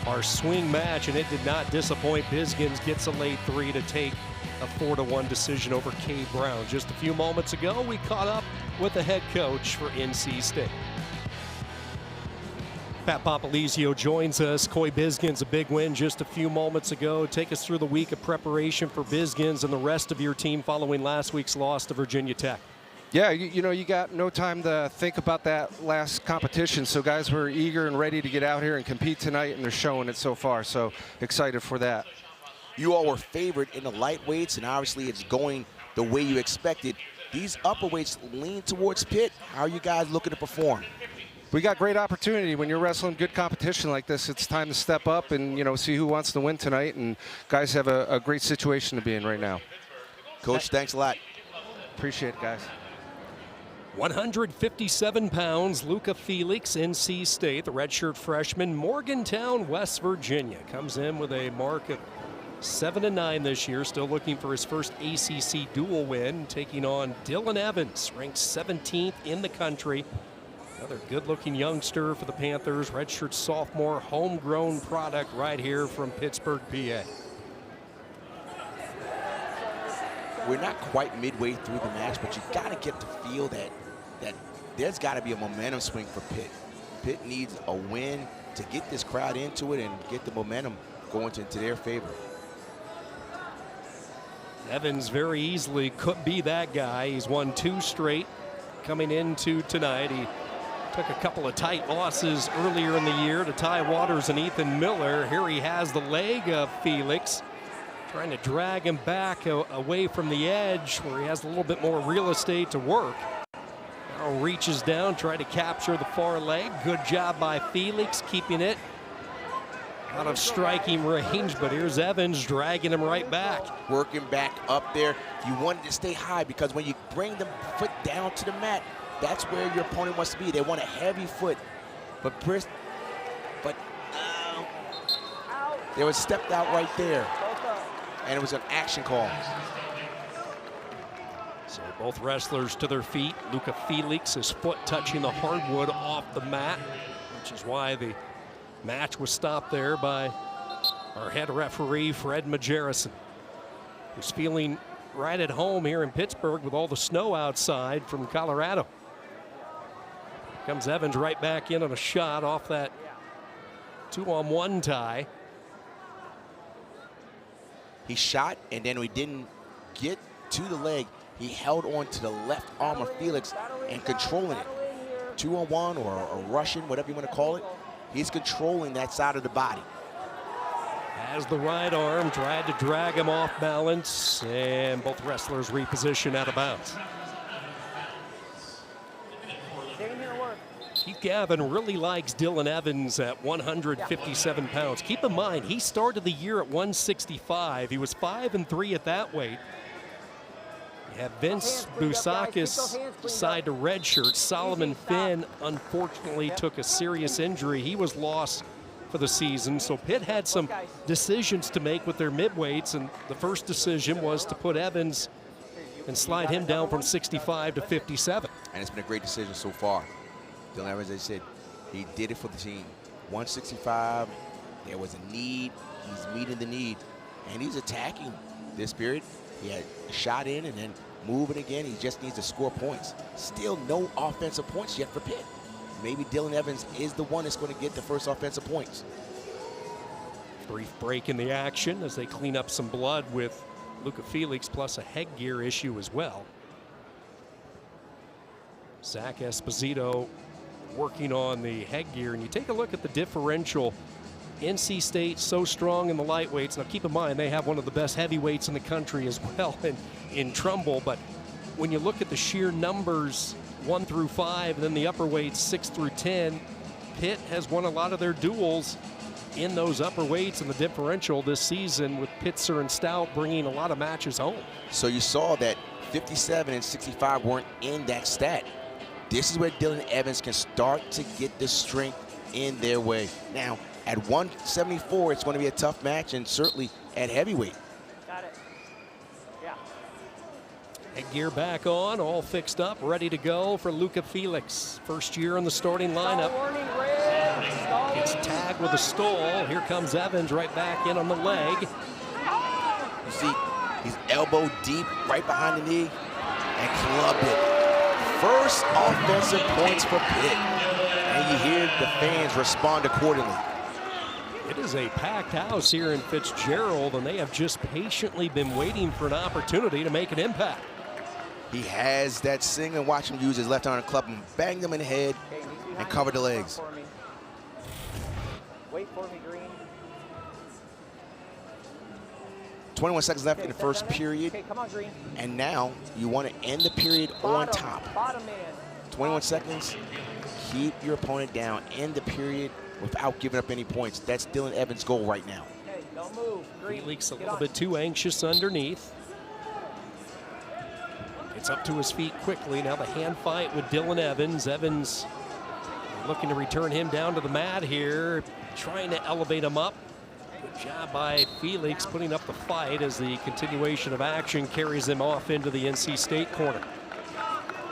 Our swing match, and it did not disappoint. Bizgins gets a late 3 to take a 4-1 decision over Cade Brown. Just a few moments ago, we caught up with the head coach for NC State. Pat Popolizio joins us. Coy Bizgins, a big win just a few moments ago. Take us through the week of preparation for Bizgins and the rest of your team following last week's loss to Virginia Tech.
Yeah, you know, you got no time to think about that last competition, so guys were eager and ready to get out here and compete tonight, and they're showing it so far, so excited for that.
You all were favored in the lightweights, and obviously it's going the way you expected. These upper weights lean towards Pitt. How are you guys looking to perform?
We got great opportunity. When you're wrestling good competition like this, it's time to step up and, you know, see who wants to win tonight, and guys have a great situation to be in right now.
Coach, thanks a lot.
Appreciate it, guys.
157 pounds, Luca Felix, NC State, the redshirt freshman, Morgantown, West Virginia. Comes in with a mark of 7-9 this year, still looking for his first ACC dual win, taking on Dylan Evans, ranked 17th in the country. Another good-looking youngster for the Panthers, redshirt sophomore, homegrown product right here from Pittsburgh, PA.
We're not quite midway through the match, but you got to get the feel that there's got to be a momentum swing for Pitt. Pitt needs a win to get this crowd into it and get the momentum going into their favor.
Evans very easily could be that guy. He's won 2 straight coming into tonight. He took a couple of tight losses earlier in the year to Ty Waters and Ethan Miller. Here he has the leg of Felix. Trying to drag him back away from the edge where he has a little bit more real estate to work. Now reaches down, trying to capture the far leg. Good job by Felix, keeping it out of striking range, but here's Evans dragging him right back.
Working back up there. You wanted to stay high because when you bring the foot down to the mat, that's where your opponent wants to be. They want a heavy foot. But there was stepped out right there. And it was an action call.
So both wrestlers to their feet. Luca Felix, his foot touching the hardwood off the mat, which is why the match was stopped there by our head referee, Fred Majerison, who's feeling right at home here in Pittsburgh with all the snow outside from Colorado. Comes Evans right back in on a shot off that 2-on-1 tie.
He shot, and then we didn't get to the leg. He held on to the left arm of Felix and controlling it. 2-on-1 or a Russian, whatever you want to call it. He's controlling that side of the body.
Has the right arm, tried to drag him off balance, and both wrestlers reposition out of bounds. Keith Gavin really likes Dylan Evans at 157 pounds. Keep in mind, he started the year at 165. He was 5-3 at that weight. You have Vince Bousakis decide to redshirt. Solomon Finn unfortunately took a serious injury. He was lost for the season. So Pitt had some decisions to make with their midweights, and the first decision was to put Evans and slide him down from 65 to 57.
And it's been a great decision so far. Dylan Evans, as I said, he did it for the team. 165, there was a need. He's meeting the need, and he's attacking this period. He had a shot in and then moving again. He just needs to score points. Still no offensive points yet for Pitt. Maybe Dylan Evans is the one that's going to get the first offensive points.
Brief break in the action as they clean up some blood with Luca Felix, plus a headgear issue as well. Zach Esposito working on the headgear, and you take a look at the differential. NC State so strong in the lightweights. Now keep in mind, they have one of the best heavyweights in the country as well in Trumbull, but when you look at the sheer numbers 1 through 5, and then the upper weights 6 through 10, Pitt has won a lot of their duels in those upper weights in the differential this season, with Pitzer and Stout bringing a lot of matches home. So
you saw that 57 and 65 weren't in that stat. This is where Dylan Evans can start to get the strength in their way. Now, at 174, it's going to be a tough match, and certainly at heavyweight.
Got it. Yeah.
Headgear back on, all fixed up, ready to go for Luca Felix. First year in the starting lineup. Gets tagged with a stall. Here comes Evans right back in on the leg.
You see, he's elbow deep right behind the knee and clubbed it. First offensive points for Pitt. And you hear the fans respond accordingly.
It is a packed house here in Fitzgerald, and they have just patiently been waiting for an opportunity to make an impact.
He has that sing, and watch him use his left arm to club him, bang them in the head, and cover the legs.
Wait for me, Green.
21 seconds left in the first period.
Okay, come on, Green.
And now you want to end the period on top.
Bottom man.
21 seconds. Keep your opponent down. End the period without giving up any points. That's Dylan Evans' goal right now.
Okay, don't move. Green.
Felix a little bit too anxious underneath. Gets up to his feet quickly. Now the hand fight with Dylan Evans. Evans looking to return him down to the mat here, trying to elevate him up. Good job by Felix putting up the fight as the continuation of action carries him off into the NC State corner.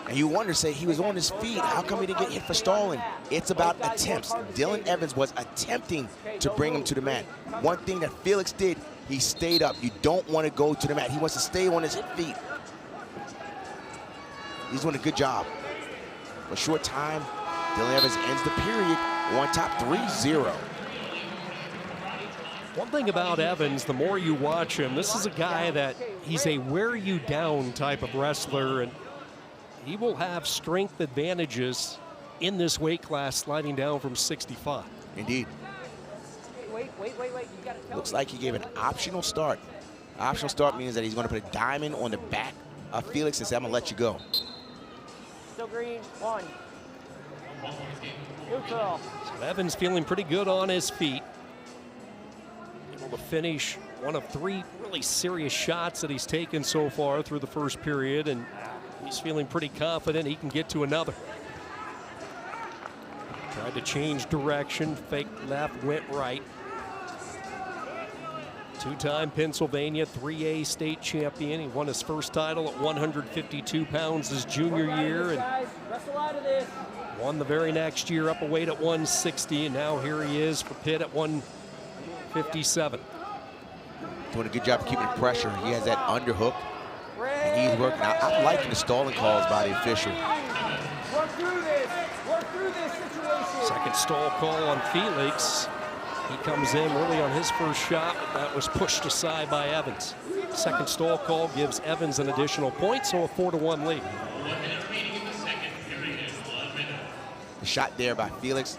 And you wonder, say, he was on his feet. How come he didn't get hit for stalling? It's about attempts. Dylan Evans was attempting to bring him to the mat. One thing that Felix did, he stayed up. You don't want to go to the mat. He wants to stay on his feet. He's doing a good job. For a short time, Dylan Evans ends the period on top 3-0.
One thing about Evans, the more you watch him, this is a guy that he's a wear you down type of wrestler, and he will have strength advantages in this weight class sliding down from 65.
Indeed.
Wait. You gotta tell
Looks like he gave an optional start Optional start means that he's going to put a diamond on the back of Felix and say, I'm going to let you go.
Still green, 1. Neutral.
So Evans feeling pretty good on his feet. Able to finish one of 3 really serious shots that he's taken so far through the first period, and he's feeling pretty confident he can get to another. Tried to change direction, fake left, went right. 2-time Pennsylvania 3A state champion. He won his first title at 152 pounds his junior year, and won the very next year up a weight at 160, and now here he is for Pitt at 157.
Doing a good job of keeping the pressure. He has that underhook, and he's working. I'm liking the stalling calls by the official.
Work through this. Work through this situation.
Second stall call on Felix. He comes in really on his first shot, but that was pushed aside by Evans. Second stall call gives Evans an additional point, so a 4-1 lead.
The shot there by Felix,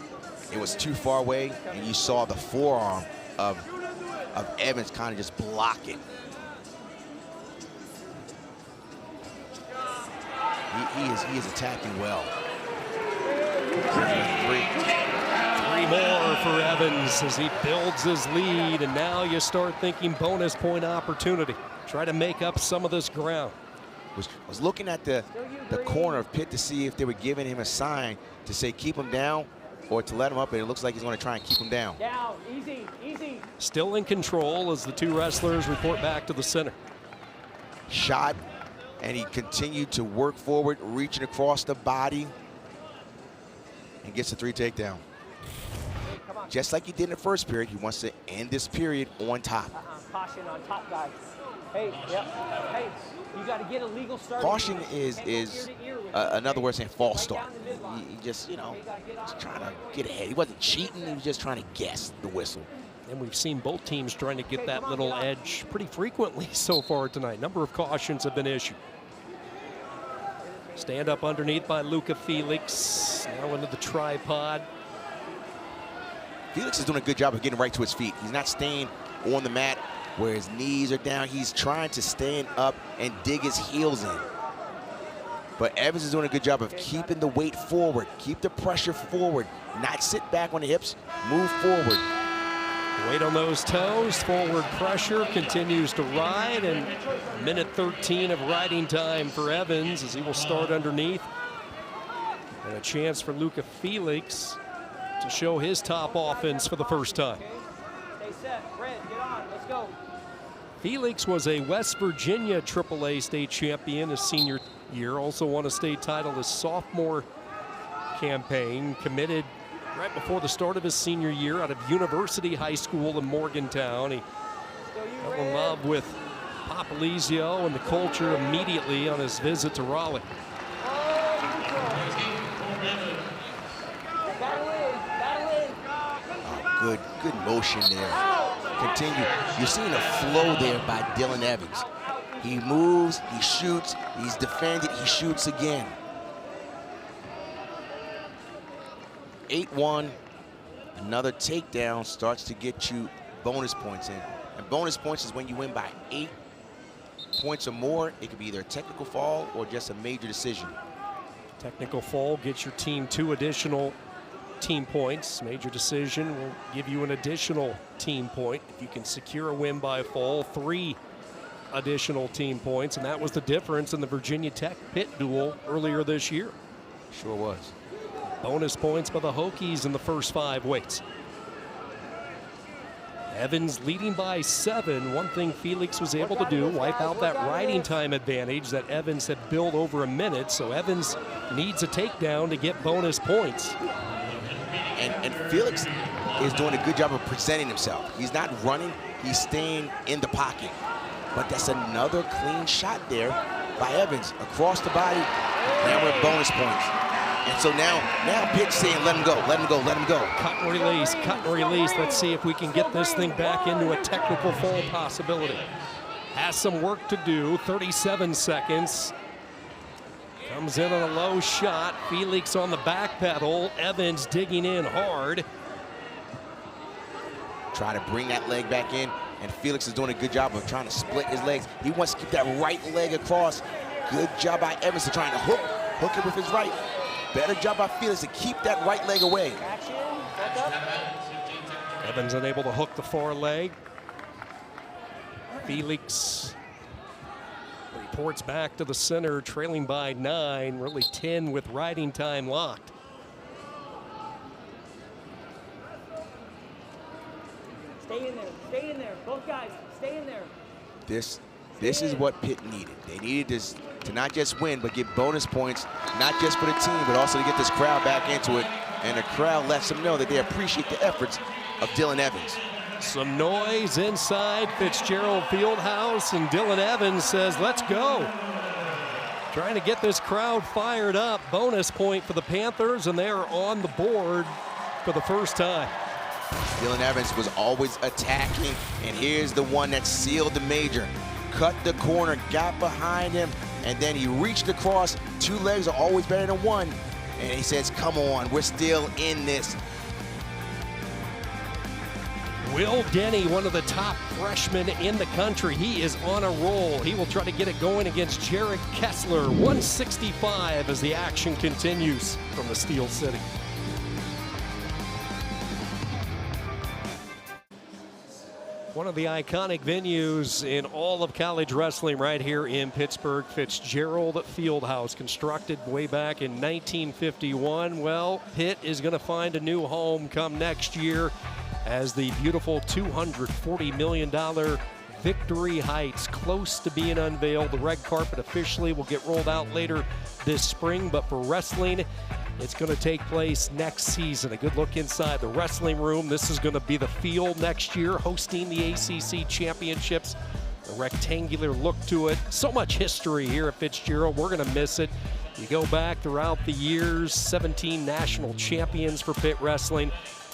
it was too far away, and you saw the forearm of Evans kind of just block it. He is attacking well.
3 more for Evans as he builds his lead, and now you start thinking bonus point opportunity. Try to make up some of this ground.
Was looking at the corner of Pitt to see if they were giving him a sign to say keep him down or to let him up, and it looks like he's going to try and keep him down.
Down, easy, easy.
Still in control as the 2 wrestlers report back to the center.
Shot, and he continued to work forward, reaching across the body, and gets a 3 takedown. Just like he did in the first period, he wants to end this period on top.
Caution on top, guys. Hey, yep. Hey, you got to get a legal start.
Caution is another word saying false start. He just, you know, just trying to get ahead. He wasn't cheating. He was just trying to guess the whistle.
And we've seen both teams trying to get that little edge pretty frequently so far tonight. Number of cautions have been issued. Stand up underneath by Luca Felix. Now into the tripod.
Felix is doing a good job of getting right to his feet. He's not staying on the mat where his knees are down. He's trying to stand up and dig his heels in. But Evans is doing a good job of keeping the weight forward, keep the pressure forward, not sit back on the hips, move forward.
Weight on those toes, forward pressure continues to ride, and minute 13 of riding time for Evans as he will start underneath. And a chance for Luca Felix to show his top offense for the first time.
Stay set, Red, get on, let's go.
Felix was a West Virginia AAA state champion his senior year, also won a state title his sophomore campaign, committed right before the start of his senior year out of University High School in Morgantown. He fell in love with Popalizio and the culture immediately on his visit to Raleigh.
Good motion there. Continue. You're seeing a flow there by Dylan Evans. He moves, he shoots, he's defended, he shoots again. 8-1, another takedown starts to get you bonus points in. And bonus points is when you win by 8 points or more. It could be either a technical fall or just a major decision.
Technical fall gets your team 2 additional team points. Major decision will give you an additional team point. If you can secure a win by fall, 3 additional team points, and that was the difference in the Virginia Tech Pitt duel earlier this year.
Sure was.
Bonus points by the Hokies in the first 5 weights. Evans leading by 7. One thing Felix was able to do, wipe out that riding time advantage that Evans had built over a minute, so Evans needs a takedown to get bonus points.
And Felix is doing a good job of presenting himself. He's not running, he's staying in the pocket. But that's another clean shot there by Evans across the body. Now we're at bonus points. And so now Pitt's saying, let him go, let him go, let him go.
Cut and release, cut and release. Let's see if we can get this thing back into a technical fall possibility. Has some work to do, 37 seconds. Comes in on a low shot. Felix on the back pedal. Evans digging in hard.
try to bring that leg back in, and Felix is doing a good job of trying to split his legs. He wants to keep that right leg across. Good job by Evans to trying to hook it with his right. Better job by Felix to keep that right leg away.
Evans unable to hook the far leg. Felix reports back to the center, trailing by 9, really 10 with riding time locked.
Stay in there, both guys, stay in there.
This is what Pitt needed. They needed this to not just win, but get bonus points, not just for the team, but also to get this crowd back into it. And the crowd lets them know that they appreciate the efforts of Dylan Evans.
Some noise inside Fitzgerald Fieldhouse, and Dylan Evans says, let's go. Trying to get this crowd fired up. Bonus point for the Panthers, and they are on the board for the first time.
Dylan Evans was always attacking, and here's the one that sealed the major. Cut the corner, got behind him, and then he reached across. 2 legs are always better than 1. And he says, come on, we're still in this.
Will Denny, one of the top freshmen in the country. He is on a roll. He will try to get it going against Jared Kessler. 165 as the action continues from the Steel City. One of the iconic venues in all of college wrestling right here in Pittsburgh, Fitzgerald Fieldhouse, constructed way back in 1951. Well, Pitt is going to find a new home come next year as the beautiful $240 million Victory Heights close to being unveiled. The red carpet officially will get rolled out later this spring, but for wrestling, it's going to take place next season. A good look inside the wrestling room. This is going to be the field next year, hosting the ACC championships. A rectangular look to it. So much history here at Fitzgerald. We're going to miss it. You go back throughout the years, 17 national champions for Pitt Wrestling.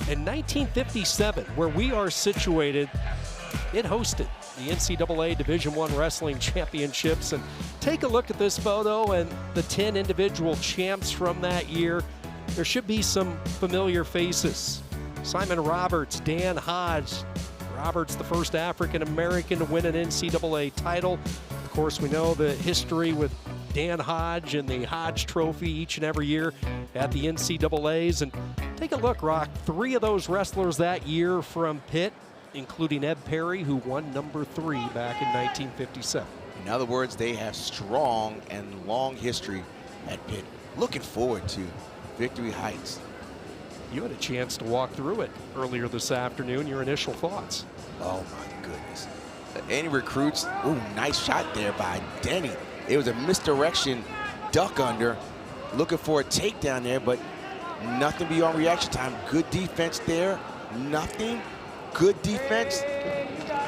In 1957, where we are situated, it hosted the NCAA Division I Wrestling Championships. And take a look at this photo and the 10 individual champs from that year. There should be some familiar faces. Simon Roberts, Dan Hodge. Roberts, the first African-American to win an NCAA title. Of course, we know the history with Dan Hodge and the Hodge Trophy each and every year at the NCAAs. And take a look, Rock. 3 of those wrestlers that year from Pitt, including Ed Perry, who won number 3 back in 1957.
In other words, they have strong and long history at Pitt. Looking forward to Victory Heights.
You had a chance to walk through it earlier this afternoon. Your initial thoughts?
Oh my goodness. Any recruits? Ooh, nice shot there by Denny. It was a misdirection duck under. Looking for a takedown there, but nothing beyond reaction time. Good defense there. Nothing. Good defense.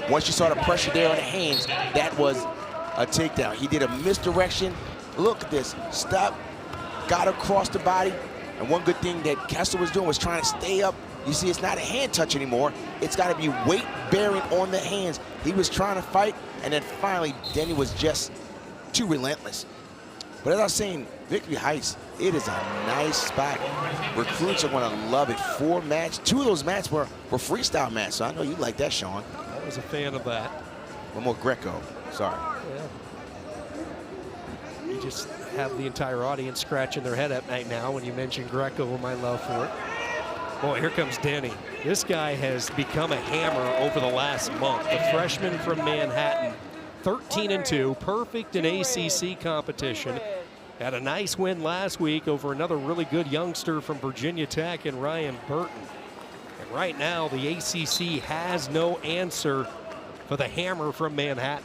Once you saw the pressure there on the hands, that was a takedown. He did a misdirection. Look at this. Stop. Got across the body. And one good thing that Kessler was doing was trying to stay up. You see, it's not a hand touch anymore. It's got to be weight bearing on the hands. He was trying to fight, and then finally, Denny was just too relentless. But as I was saying, Victory Heights, it is a nice spot. Recruits are going to love it. 4 matches. 2 of those matches were freestyle matches, so I know you like that, Sean.
I was a fan of that.
One more Greco. Sorry.
Yeah. You just have the entire audience scratching their head at night now when you mention Greco and my love for it. Boy, here comes Denny. This guy has become a hammer over the last month. The freshman from Manhattan, 13-2, perfect in ACC competition. Had a nice win last week over another really good youngster from Virginia Tech and Ryan Burton. And right now, the ACC has no answer for the hammer from Manhattan.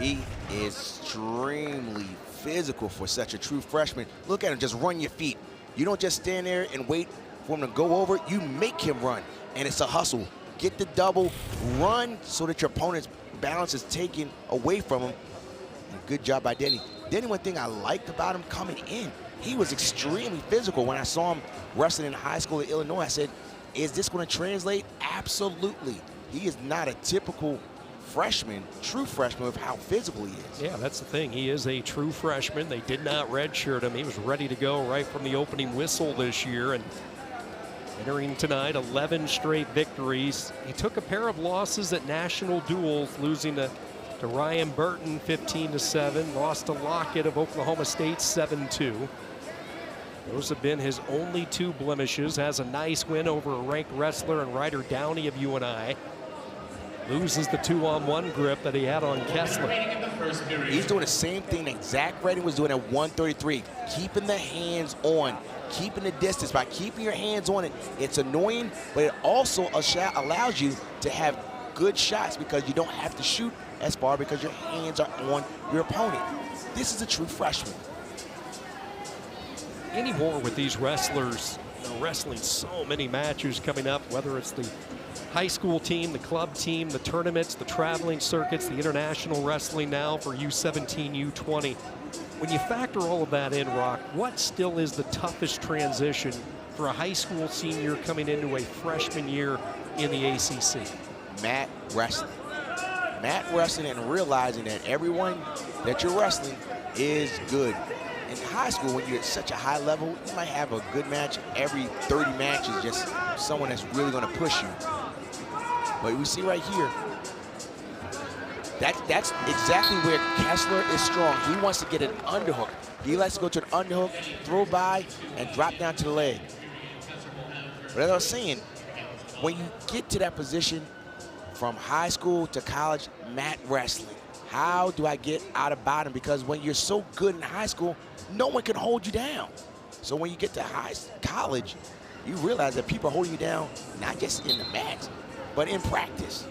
He is extremely physical for such a true freshman. Look at him, just run your feet. You don't just stand there and wait for him to go over. You make him run, and it's a hustle. Get the double, run so that your opponent's balance is taken away from him. And good job by Denny. Denny, one thing I liked about him coming in, he was extremely physical. When I saw him wrestling in high school in Illinois, I said, is this going to translate? Absolutely. He is not a typical freshman, true freshman, with how physical he is.
Yeah, that's the thing. He is a true freshman. They did not redshirt him. He was ready to go right from the opening whistle this year. And Entering tonight, 11 straight victories. He took a pair of losses at national duels, losing to Ryan Burton 15-7, lost to Lockett of Oklahoma State 7-2. Those have been his only 2 blemishes. Has a nice win over a ranked wrestler and Ryder Downey of UNI. Loses the 2-on-1 grip that he had on Kessler.
He's doing the same thing that Zach Redding was doing at 133, keeping the hands on, keeping the distance. By keeping your hands on it, it's annoying, but it also allows you to have good shots because you don't have to shoot as far because your hands are on your opponent. This is a true freshman.
Anymore with these wrestlers, wrestling so many matches coming up, whether it's the high school team, the club team, the tournaments, the traveling circuits, the international wrestling now for U17, U20. When you factor all of that in, Rock, what still is the toughest transition for a high school senior coming into a freshman year in the ACC?
Mat wrestling. Mat wrestling and realizing that everyone that you're wrestling is good. In high school, when you're at such a high level, you might have a good match every 30 matches, just someone that's really going to push you. But we see right here, that's exactly where Kessler is strong. He wants to get an underhook. He likes to go to an underhook, throw by, and drop down to the leg. But as I was saying, when you get to that position from high school to college, mat wrestling, how do I get out of bottom? Because when you're so good in high school, no one can hold you down. So when you get to college, you realize that people are holding you down, not just in the match, but in practice.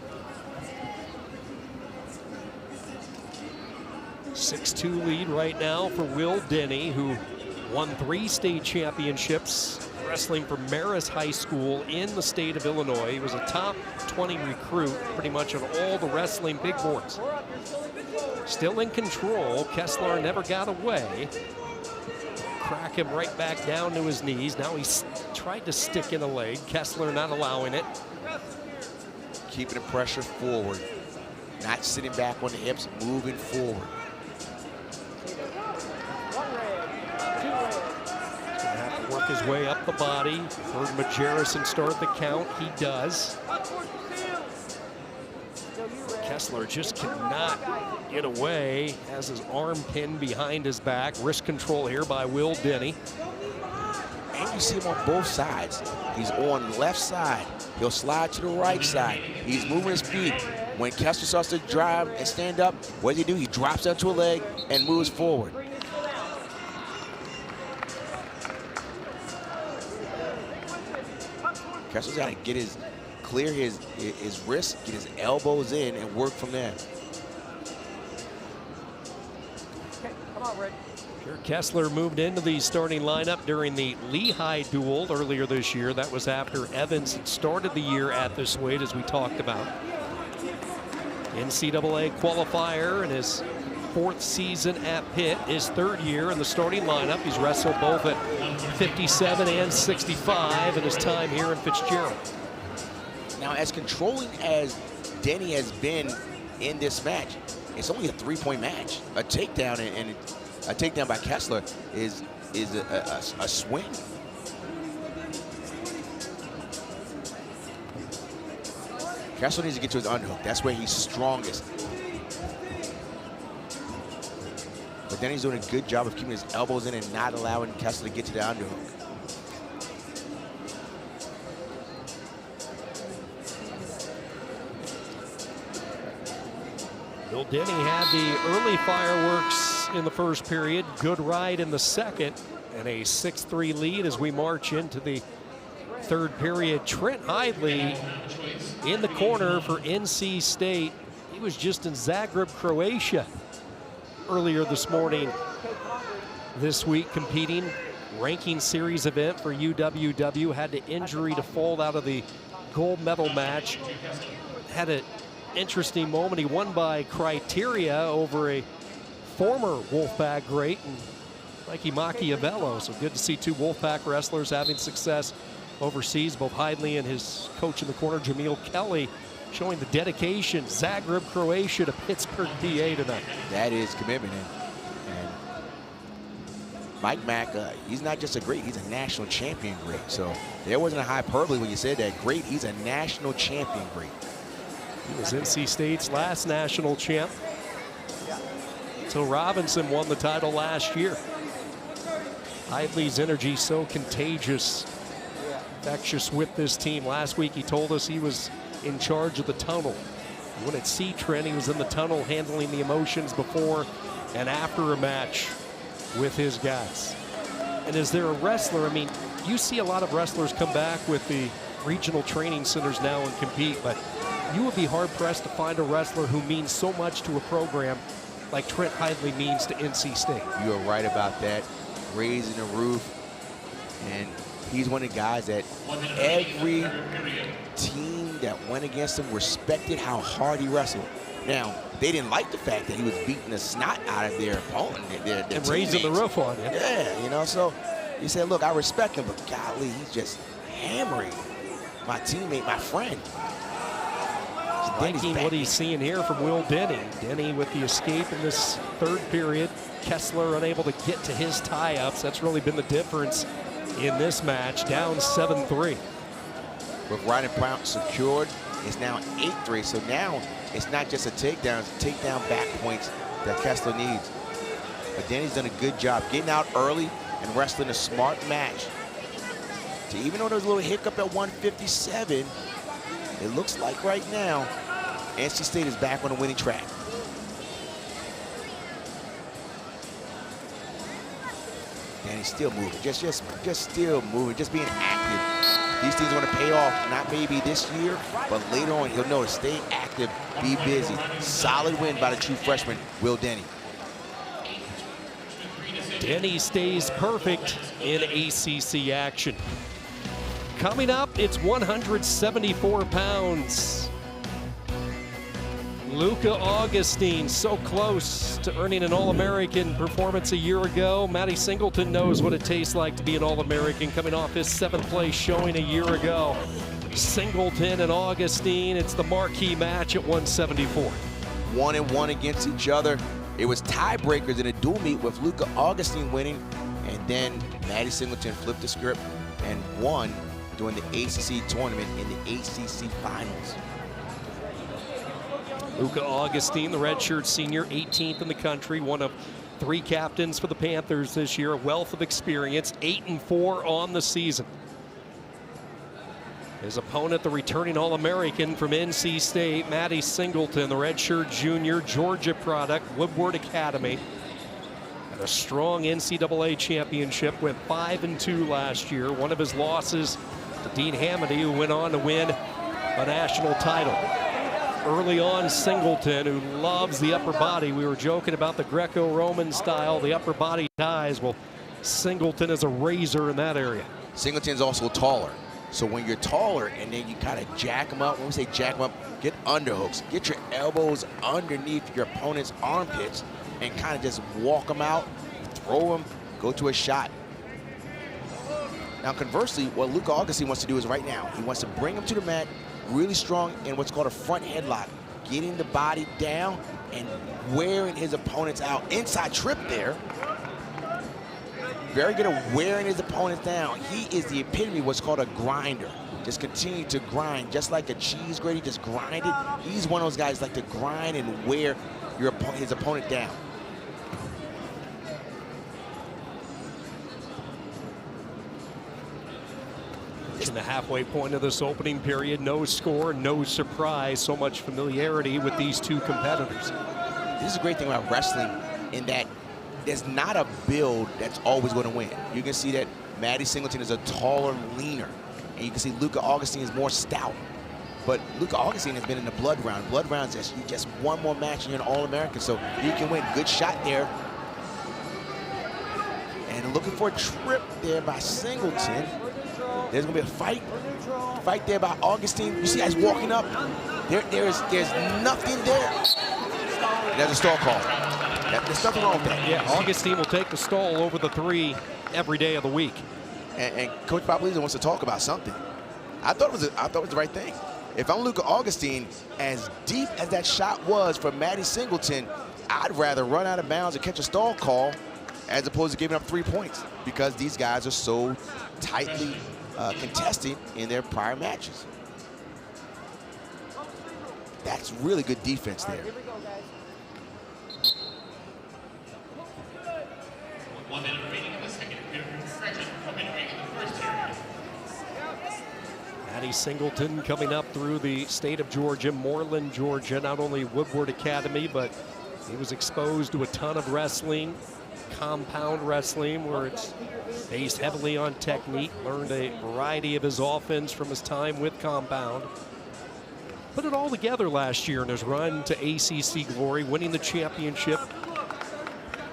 6-2 lead right now for Will Denny, who won 3 state championships wrestling for Marist High School in the state of Illinois. He was a top 20 recruit pretty much of all the wrestling big boards. Still in control. Kessler never got away. Crack him right back down to his knees. Now he's tried to stick in a leg. Kessler not allowing it.
Keeping the pressure forward. Not sitting back on the hips, moving forward.
He's gonna have to work his way up the body. Heard Majerison start the count. He does. Kessler just cannot get away. Has his arm pinned behind his back. Wrist control here by Will Denny.
And you see him on both sides. He's on the left side. He'll slide to the right side. He's moving his feet. When Kessler starts to drive and stand up, what does he do? He drops onto a leg and moves forward. Kessler's got to get his, clear his wrist, get his elbows in, and work from there.
Okay, come on, Rick.
Kessler moved into the starting lineup during the Lehigh duel earlier this year. That was after Evans had started the year at this weight, as we talked about. NCAA qualifier in his 4th season at Pitt, his 3rd year in the starting lineup. He's wrestled both at 57 and 65 in his time here in Fitzgerald.
Now, as controlling as Denny has been in this match, it's only a 3-point match. A takedown and a takedown by Kessler is a swing. Kessler needs to get to his underhook. That's where he's strongest. But then he's doing a good job of keeping his elbows in and not allowing Kessler to get to the underhook.
Will Denny had the early fireworks in the first period, good ride in the second, and a 6-3 lead as we march into the 3rd period. Trent Hidley in the corner for NC State. He was just in Zagreb, Croatia earlier this morning. This week competing, ranking series event for UWW. Had the injury to fall out of the gold medal match. Had an interesting moment. He won by criteria over a former Wolfpack great, and Mikey Machiavello. So good to see 2 Wolfpack wrestlers having success overseas. Both Hidley and his coach in the corner, Jameel Kelly, showing the dedication. Zagreb, Croatia to Pittsburgh, PA tonight.
That is commitment. And Mike Mack, he's not just a great, he's a national champion great. So there wasn't a hyperbole when you said that. Great, he's a national champion great.
He was NC State's last national champ. So Robinson won the title last year. Idley's energy so contagious, infectious with this team. Last week he told us he was in charge of the tunnel. He wouldn't see Trent, he was in the tunnel handling the emotions before and after a match with his guys. And is there a wrestler, I mean, you see a lot of wrestlers come back with the regional training centers now and compete, but you would be hard-pressed to find a wrestler who means so much to a program like Trent Idley means to NC State.
You are right about that. Raising the roof, and he's one of the guys that every team that went against him respected how hard he wrestled. Now, they didn't like the fact that he was beating the snot out of their opponent.
And raising the roof on him.
Yeah, you know, so he said, look, I respect him, but golly, he's just hammering my teammate, my friend.
Liking what he's seeing here from Will Denny. Denny with the escape in this third period. Kessler unable to get to his tie-ups. That's really been the difference in this match. Down 7-3.
With Ryder Brown secured, it's now 8-3. So now it's not just a takedown, it's a takedown back points that Kessler needs. But Denny's done a good job getting out early and wrestling a smart match. So even though there was a little hiccup at 157, it looks like right now NC State is back on the winning track. And he's still moving, just still moving, just being active. These things are going to pay off, not maybe this year, but later on he'll know to stay active, be busy. Solid win by the true freshman, Will Denny.
Denny stays perfect in ACC action. Coming up, it's 174 pounds. Luca Augustine, so close to earning an All-American performance a year ago. Matty Singleton knows what it tastes like to be an All-American, coming off his 7th place showing a year ago. Singleton and Augustine, it's the marquee match at 174.
1-1 against each other. It was tiebreakers in a dual meet with Luca Augustine winning, and then Matty Singleton flipped the script and won during the ACC tournament in the ACC finals.
Luca Augustine, the redshirt senior, 18th in the country, one of 3 captains for the Panthers this year, a wealth of experience, 8-4 on the season. His opponent, the returning All-American from NC State, Matty Singleton, the redshirt junior, Georgia product, Woodward Academy. And a strong NCAA championship, went 5-2 last year. One of his losses to Dean Hamady, who went on to win a national title. Early on, Singleton, who loves the upper body. We were joking about the Greco-Roman style, the upper body ties. Well, Singleton is a razor in that area.
Singleton's also taller. So when you're taller and then you kind of jack them up, when we say jack them up, get underhooks, get your elbows underneath your opponent's armpits and kind of just walk them out, throw them, go to a shot. Now, conversely, what Luca Augustine wants to do is right now, he wants to bring him to the mat really strong in what's called a front headlock, getting the body down and wearing his opponents out. Inside trip there. Very good at wearing his opponents down. He is the epitome of what's called a grinder. Just continue to grind, just like a cheese grater, just grind it. He's one of those guys like to grind and wear his opponent down.
In the halfway point of this opening period, no score, no surprise, so much familiarity with these two competitors.
This is a great thing about wrestling in that there's not a build that's always going to win. You can see that Matty Singleton is a taller, leaner, and you can see Luca Augustine is more stout. But Luca Augustine has been in the blood round. Blood round is just one more match and you're an All-American, so you can win. Good shot there. And looking for a trip there by Singleton. There's gonna be a fight there by Augustine. You see, as walking up, there's nothing there. There's a stall call. There's nothing wrong with that.
Yeah, Augustine will take the stall over the 3 every day of the week.
And Coach Papaliza wants to talk about something. I thought it was the right thing. If I'm Luca Augustine, as deep as that shot was for Matty Singleton, I'd rather run out of bounds and catch a stall call as opposed to giving up 3 points, because these guys are so tightly contested in their prior matches. That's really good defense there.
Here we go, guys.
1 minute remaining in the second period. 1 minute remaining in the first period.
Matty Singleton coming up through the state of Georgia, Moreland, Georgia. Not only Woodward Academy, but he was exposed to a ton of wrestling, compound wrestling, where it's based heavily on technique. Learned a variety of his offense from his time with compound. Put it all together last year in his run to ACC glory, winning the championship.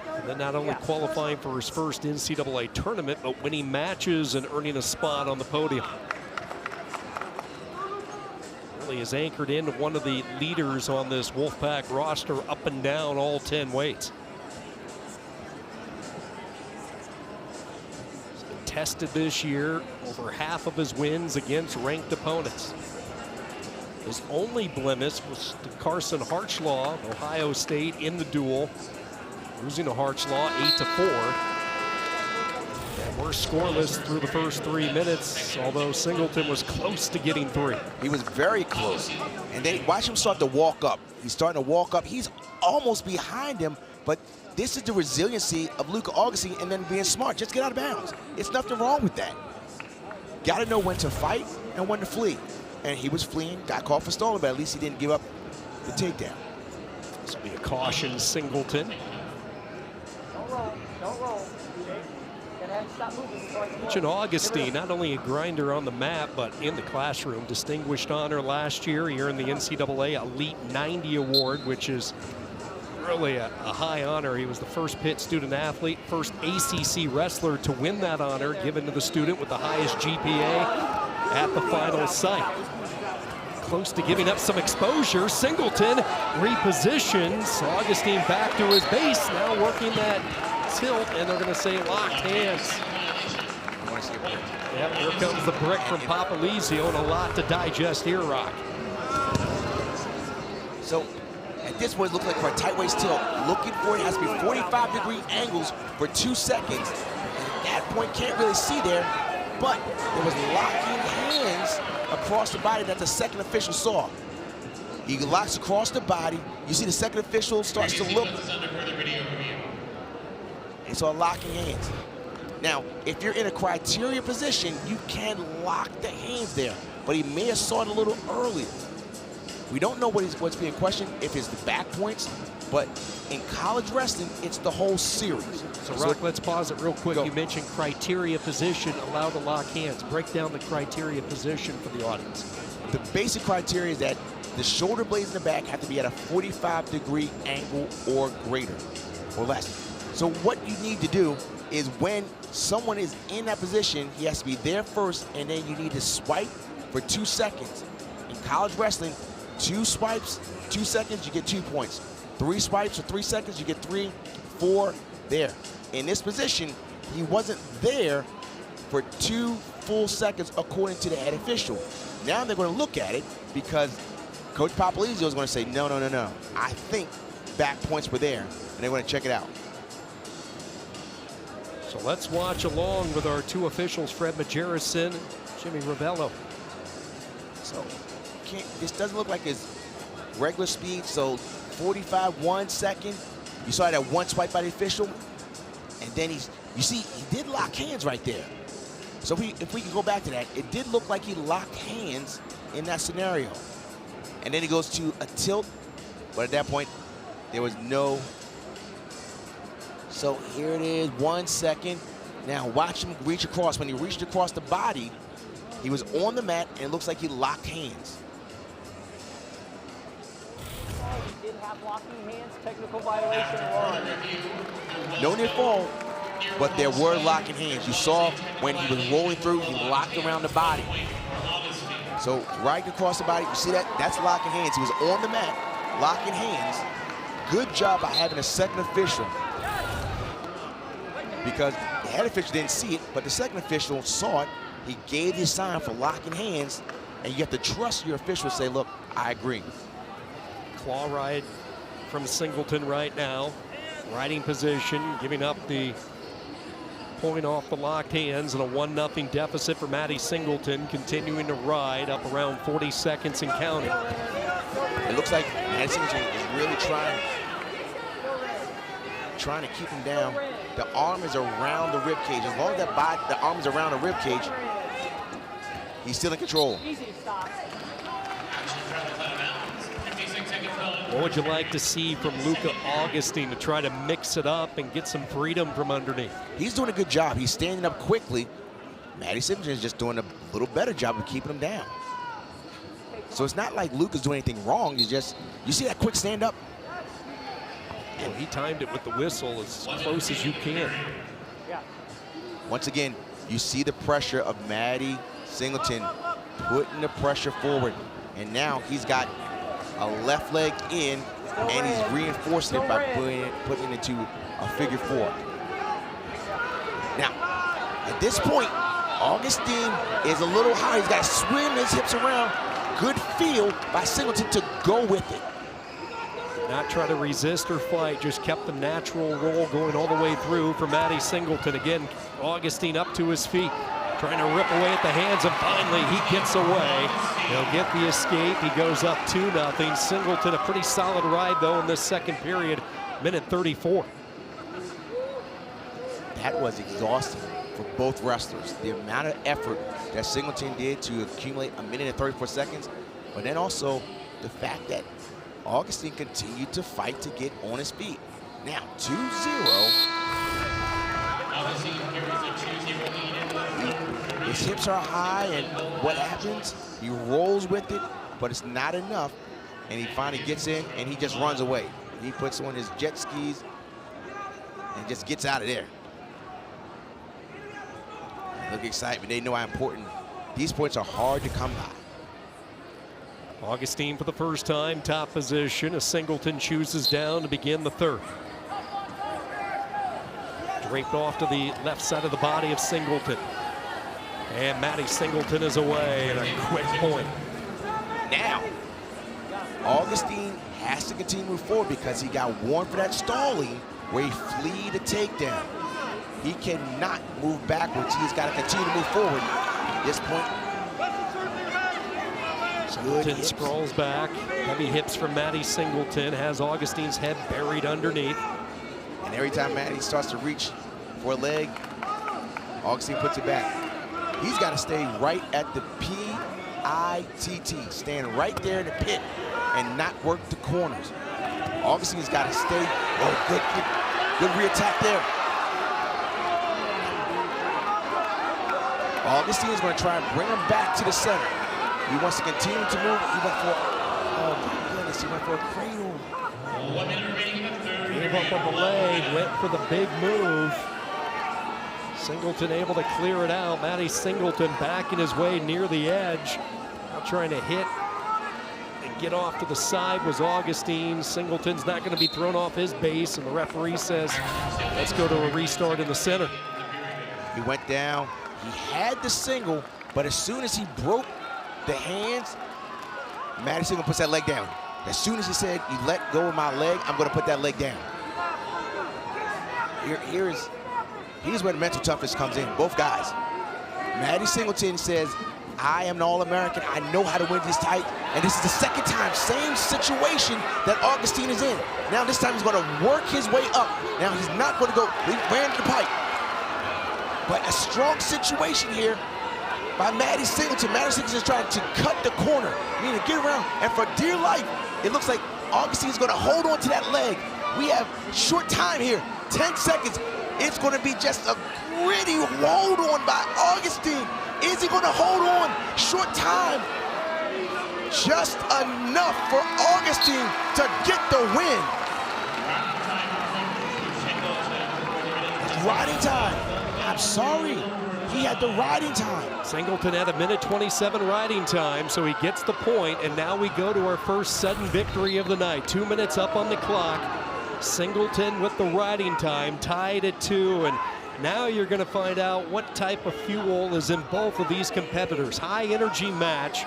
And then not only qualifying for his first NCAA tournament, but winning matches and earning a spot on the podium. Really is anchored in one of the leaders on this Wolfpack roster, up and down all 10 weights. He's been tested this year, over half of his wins against ranked opponents. His only blemish was to Carson Hartslaw of Ohio State in the duel, losing to Hartslaw 8-4. And we're scoreless through the first 3 minutes, although Singleton was close to getting 3.
He was very close. And then watch him start to walk up. He's starting to walk up. He's almost behind him, but this is the resiliency of Luka Augustine, and then being smart. Just get out of bounds. It's nothing wrong with that. Got to know when to fight and when to flee. And he was fleeing, got caught for stalling, but at least he didn't give up the takedown.
This will be a caution, Singleton.
Don't roll. Don't roll. Gonna have to stop moving before I can roll.
Mention Augustine, not only a grinder on the mat, but in the classroom. Distinguished honor last year. He earned the NCAA Elite 90 Award, which is really a high honor. He was the first Pitt student athlete, first ACC wrestler to win that honor, given to the student with the highest GPA at the final site. Close to giving up some exposure. Singleton repositions. Augustine back to his base, now working that tilt, and they're going to say locked hands.
I want to see a break.
Yep, here comes the brick from Papalizio, and a lot to digest here, Rock.
So at this point, it looks like for a tight waist tilt, looking for it has to be 45-degree angles for 2 seconds. And at that point, can't really see there, but there was locking hands across the body that the second official saw. He locks across the body. You see the second official starts to look. And so locking hands. Now, if you're in a criteria position, you can lock the hands there, but he may have saw it a little earlier. We don't know what's being questioned, if it's the back points, but in college wrestling, it's the whole series.
So, Rock, let's pause it real quick. You mentioned criteria position, allow to lock hands. Break down the criteria position for the audience.
The basic criteria is that the shoulder blades in the back have to be at a 45-degree angle or greater, or less. So what you need to do is when someone is in that position, he has to be there first, and then you need to swipe for 2 seconds. In college wrestling, 2 swipes, 2 seconds, you get 2 points. 3 swipes for 3 seconds, you get 3, 4, there. In this position, he wasn't there for 2 full seconds according to the head official. Now they're going to look at it because Coach Papalizio is going to say, no, no, no, no. I think back points were there, and they're going to check it out.
So let's watch along with our 2 officials, Fred Majerison and Jimmy Ravello.
So this doesn't look like his regular speed, so 45, 1 second. You saw that 1 swipe by the official, and then you see, he did lock hands right there. So if we can go back to that, it did look like he locked hands in that scenario. And then he goes to a tilt, but at that point, there was no. So here it is, 1 second. Now watch him reach across. When he reached across the body, he was on the mat, and it looks like he locked hands.
He did have locking hands, technical violation 1.
No near fall, but there were locking hands. You saw when he was rolling through, he locked around the body. So right across the body, you see that? That's locking hands. He was on the mat, locking hands. Good job by having a second official, because the head official didn't see it, but the second official saw it. He gave the sign for locking hands, and you have to trust your official to say, look, I agree.
Claw ride from Singleton right now. riding position, giving up the point off the locked hands, and a 1-0 deficit for Matty Singleton, continuing to ride up around 40 seconds and counting.
It looks like Matty Singleton is really trying to keep him down. The arm is around the rib cage. As long as the arm is around the rib cage, he's still in control.
What would you like to see from Luca Augustine to try to mix it up and get some freedom from underneath?
He's doing a good job. He's standing up quickly. Matty Singleton is just doing a little better job of keeping him down. So it's not like Luca's doing anything wrong. He's just, you see that quick stand up?
Well, he timed it with the whistle as close as you can.
Once again, you see the pressure of Matty Singleton putting the pressure forward. And now he's got a left leg in, and he's reinforcing it by putting it into a figure 4. Now, at this point, Augustine is a little high. He's got to swim his hips around. Good feel by Singleton to go with it.
Not try to resist or fight, just kept the natural roll going all the way through for Matty Singleton. Again, Augustine up to his feet, trying to rip away at the hands, and finally he gets away. He'll get the escape. He goes up 2-0. Singleton, a pretty solid ride, though, in this second period, minute 34.
That was exhausting for both wrestlers. The amount of effort that Singleton did to accumulate a minute and 34 seconds, but then also the fact that Augustine continued to fight to get on his feet. Now, 2-0. His hips are high, and what happens? He rolls with it, but it's not enough. And he finally gets in, and he just runs away. He puts on his jet skis and just gets out of there. Look excitement. They know how important these points are hard to come by.
Augustine for the first time, top position, as Singleton chooses down to begin the third. Draped off to the left side of the body of Singleton. And Matty Singleton is away, and a quick point.
Now, Augustine has to continue to move forward because he got warned for that stalling where he flee the takedown. He cannot move backwards. He's got to continue to move forward. At this point,
Singleton sprawls back. Heavy hips from Matty Singleton, has Augustine's head buried underneath.
And every time Matty starts to reach for a leg, Augustine puts it back. He's got to stay right at the P-I-T-T, stand right there in the pit and not work the corners. Augustine's got to stay. Oh, good re-attack there. Augustine is going to try and bring him back to the center. He wants to continue to move. He went for, oh my goodness, he went for a cradle.
1 minute remaining in the third.
Gave up on the leg, went for the big move. Singleton able to clear it out. Matty Singleton backing his way near the edge. Trying to hit and get off to the side was Augustine. Singleton's not going to be thrown off his base, and the referee says, let's go to a restart in the center.
He went down. He had the single, but as soon as he broke the hands, Matty Singleton puts that leg down. As soon as he said, you let go of my leg, I'm going to put that leg down. Here's where the mental toughness comes in, both guys. Matty Singleton says, I am an All-American. I know how to win these tight. And this is the second time, same situation that Augustine is in. Now this time he's going to work his way up. Now he's not going to go, he ran to the pipe. But a strong situation here by Matty Singleton. Matty Singleton is trying to cut the corner, meaning get around. And for dear life, it looks like Augustine's going to hold on to that leg. We have short time here, 10 seconds. It's going to be just a gritty hold on by Augustine. Is he going to hold on? Short time. Just enough for Augustine to get the win. It's riding time. I'm sorry. He had the riding time.
Singleton had a minute 27 riding time, so he gets the point, and now we go to our first sudden victory of the night. 2 minutes up on the clock. Singleton with the riding time, tied at 2, and now you're going to find out what type of fuel is in both of these competitors. High energy match.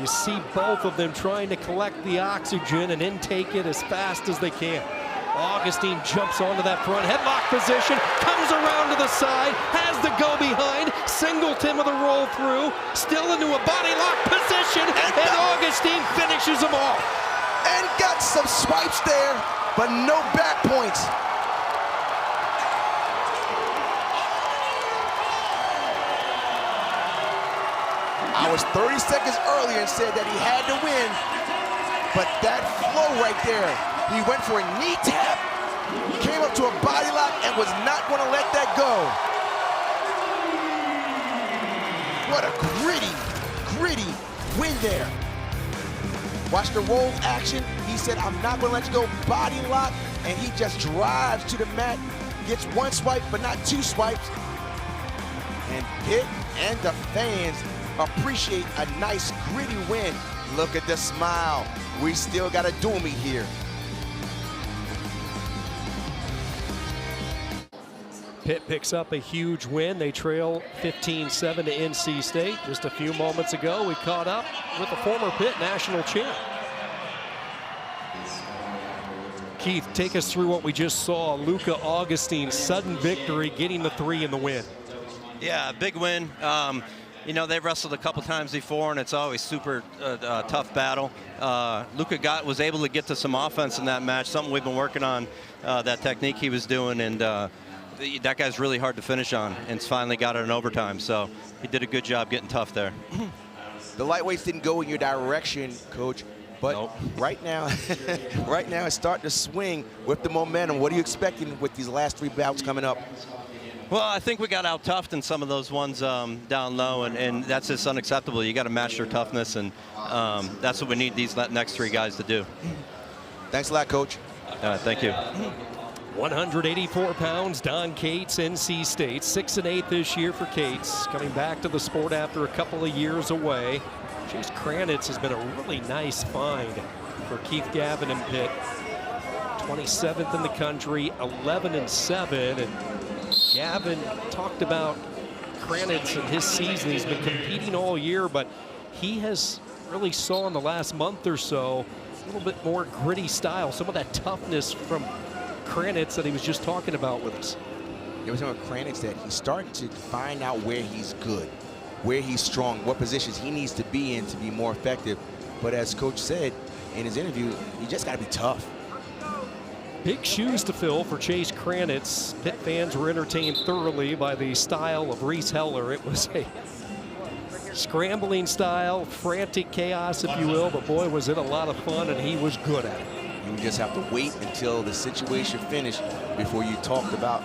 You see both of them trying to collect the oxygen and intake it as fast as they can. Augustine jumps onto that front headlock position, comes around to the side, has the go behind, Singleton with a roll through, still into a body lock position, and Augustine finishes him off.
And got some swipes there, but no back points. I was 30 seconds earlier and said that he had to win, but that flow right there, he went for a knee tap, came up to a body lock, and was not going to let that go. What a gritty win there. Watch the roll action. He said, I'm not going to let you go, body lock, and he just drives to the mat, gets one swipe, but not two swipes. And Pitt and the fans appreciate a nice gritty win. Look at the smile. We still got a doomie here.
Pitt picks up a huge win. They trail 15-7 to NC State. Just a few moments ago, we caught up with the former Pitt national champ. Keith, take us through what we just saw. Luka Augustine's sudden victory, getting the 3 in the win.
Yeah, big win. You know, they've wrestled a couple times before, and it's always super tough battle. Luka was able to get to some offense in that match, something we've been working on, that technique he was doing, and that guy's really hard to finish on, and finally got it in overtime. So he did a good job getting tough there.
The lightweights didn't go in your direction, Coach, but
nope.
right now it's starting to swing with the momentum. What are you expecting with these last 3 bouts coming up?
Well, I think we got out-toughed in some of those ones down low, and that's just unacceptable. You got to match their toughness, and that's what we need these next 3 guys to do.
Thanks a lot, Coach.
Thank you.
184 pounds, Don Cates, NC State. 6-8 this year for Cates, coming back to the sport after a couple of years away. Chase Kranitz has been a really nice find for Keith Gavin and Pitt. 27th in the country, 11-7, and Gavin talked about Kranitz and his season. He's been competing all year, but he has really saw in the last month or so a little bit more gritty style, some of that toughness from Kranitz that he was just talking about with us.
It was with Kranitz that he's starting to find out where he's good, where he's strong, what positions he needs to be in to be more effective. But as Coach said in his interview, you just got to be tough.
Big shoes to fill for Chase Kranitz. Pitt fans were entertained thoroughly by the style of Reese Heller. It was a scrambling style, frantic chaos, if you will, but boy, was it a lot of fun, and he was good at it.
You just have to wait until the situation finished before you talked about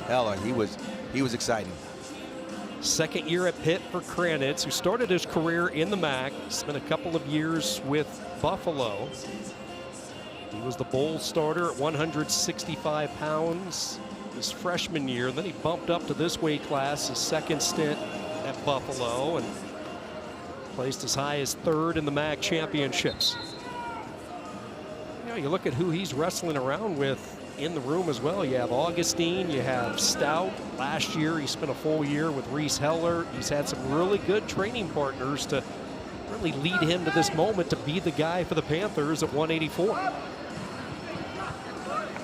Heller. He was exciting.
Second year at Pitt for Kranitz, who started his career in the MAC, spent a couple of years with Buffalo. He was the bowl starter at 165 pounds his freshman year. Then he bumped up to this weight class, his second stint at Buffalo, and placed as high as 3rd in the MAC championships. You know, you look at who he's wrestling around with in the room as well. You have Augustine, you have Stout. Last year, he spent a full year with Reese Heller. He's had some really good training partners to really lead him to this moment to be the guy for the Panthers at 184.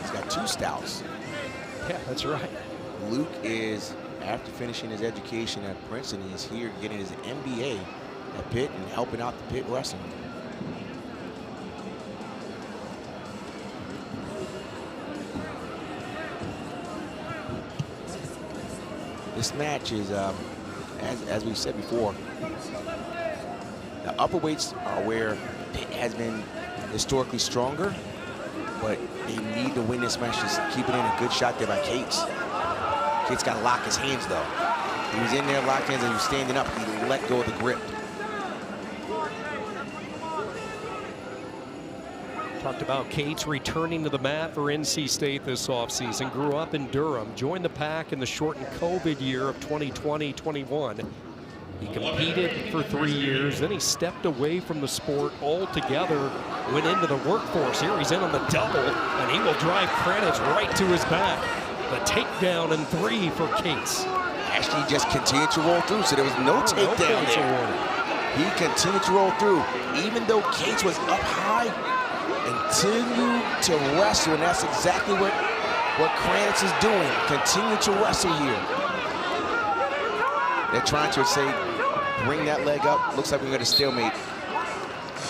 He's got 2 Stouts.
Yeah, that's right.
Luke is, after finishing his education at Princeton, he's here getting his MBA at Pitt and helping out the Pitt wrestling. This match is, as we've said before, the upper weights are where Pitt has been historically stronger, but they need to win this match. Just keep it in. A good shot there by Cates. Cates got to lock his hands, though. He was in there, locked hands, and he was standing up. He let go of the grip.
Talked about Cates returning to the mat for NC State this offseason. Grew up in Durham, joined the pack in the shortened COVID year of 2020-21. He competed for 3 years, then he stepped away from the sport altogether, went into the workforce. Here he's in on the double, and he will drive Kranitz right to his back. The takedown and 3 for Cates.
Actually, he just continued to roll through, so there was no takedown there. He continued to roll through. Even though Cates was up high, Continue to wrestle, and that's exactly what Kranitz is doing. Continue to wrestle here. They're trying to say, bring that leg up. Looks like we're going to stalemate.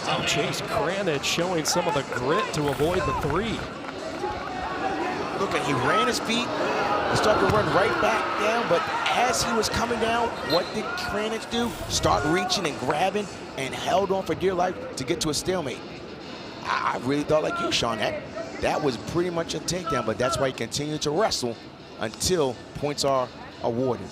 Oh, Chase Kranitz showing some of the grit to avoid the 3.
Look, he ran his feet. He started to run right back down, but as he was coming down, what did Kranitz do? Start reaching and grabbing and held on for dear life to get to a stalemate. I really thought like you, Sean, that was pretty much a takedown, but that's why he continued to wrestle until points are awarded.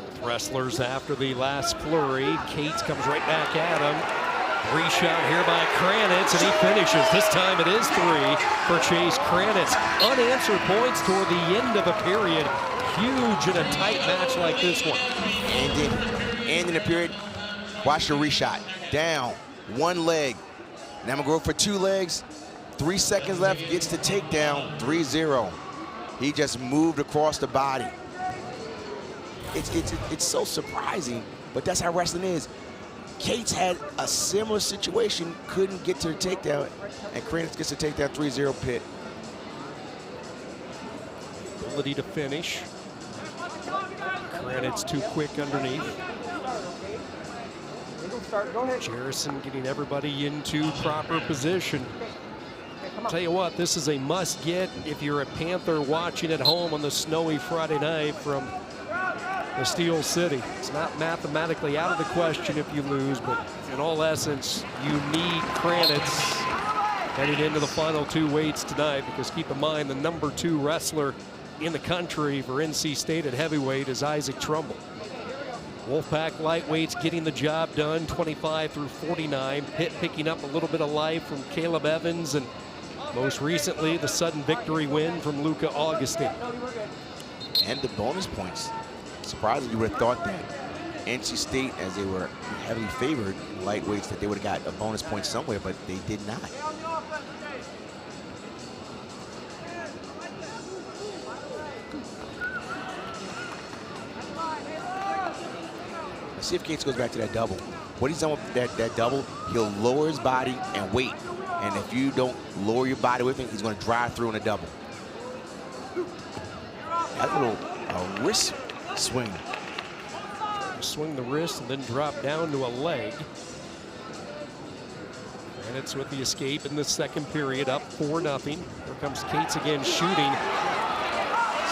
Both wrestlers after the last flurry. Cates comes right back at him. Reshot here by Kranitz, and he finishes. This time it is 3 for Chase Kranitz. Unanswered points toward the end of the period. Huge in a tight match like this one.
And in the period, watch the reshot. Down, 1 leg. Now I'm gonna go for 2 legs. 3 seconds left, gets the takedown, 3-0. He just moved across the body. It's so surprising, but that's how wrestling is. Cates had a similar situation, couldn't get to the takedown, and Kranitz gets the takedown, 3-0 Pitt.
Ability to finish. Kranitz too quick underneath. Jerison getting everybody into proper position. I'll tell you what, this is a must get if you're a Panther watching at home on the snowy Friday night from the Steel City. It's not mathematically out of the question if you lose, but in all essence, you need Kranitz heading into the final 2 weights tonight, because keep in mind the number 2 wrestler in the country for NC State at heavyweight is Isaac Trumbull. Wolfpack lightweights getting the job done, 25 through 49. Pitt picking up a little bit of life from Caleb Evans, and most recently the sudden victory win from Luca Augustine.
And the bonus points. Surprisingly, you would have thought that NC State, as they were heavily favored in lightweights, that they would have got a bonus point somewhere, but they did not. Let's see if Cates goes back to that double. What he's done with that double, he'll lower his body and wait. And if you don't lower your body with him, he's going to drive through in a double. That little wrist swing.
Swing the wrist and then drop down to a leg. And it's with the escape in the second period, up 4-0. Here comes Cates again shooting.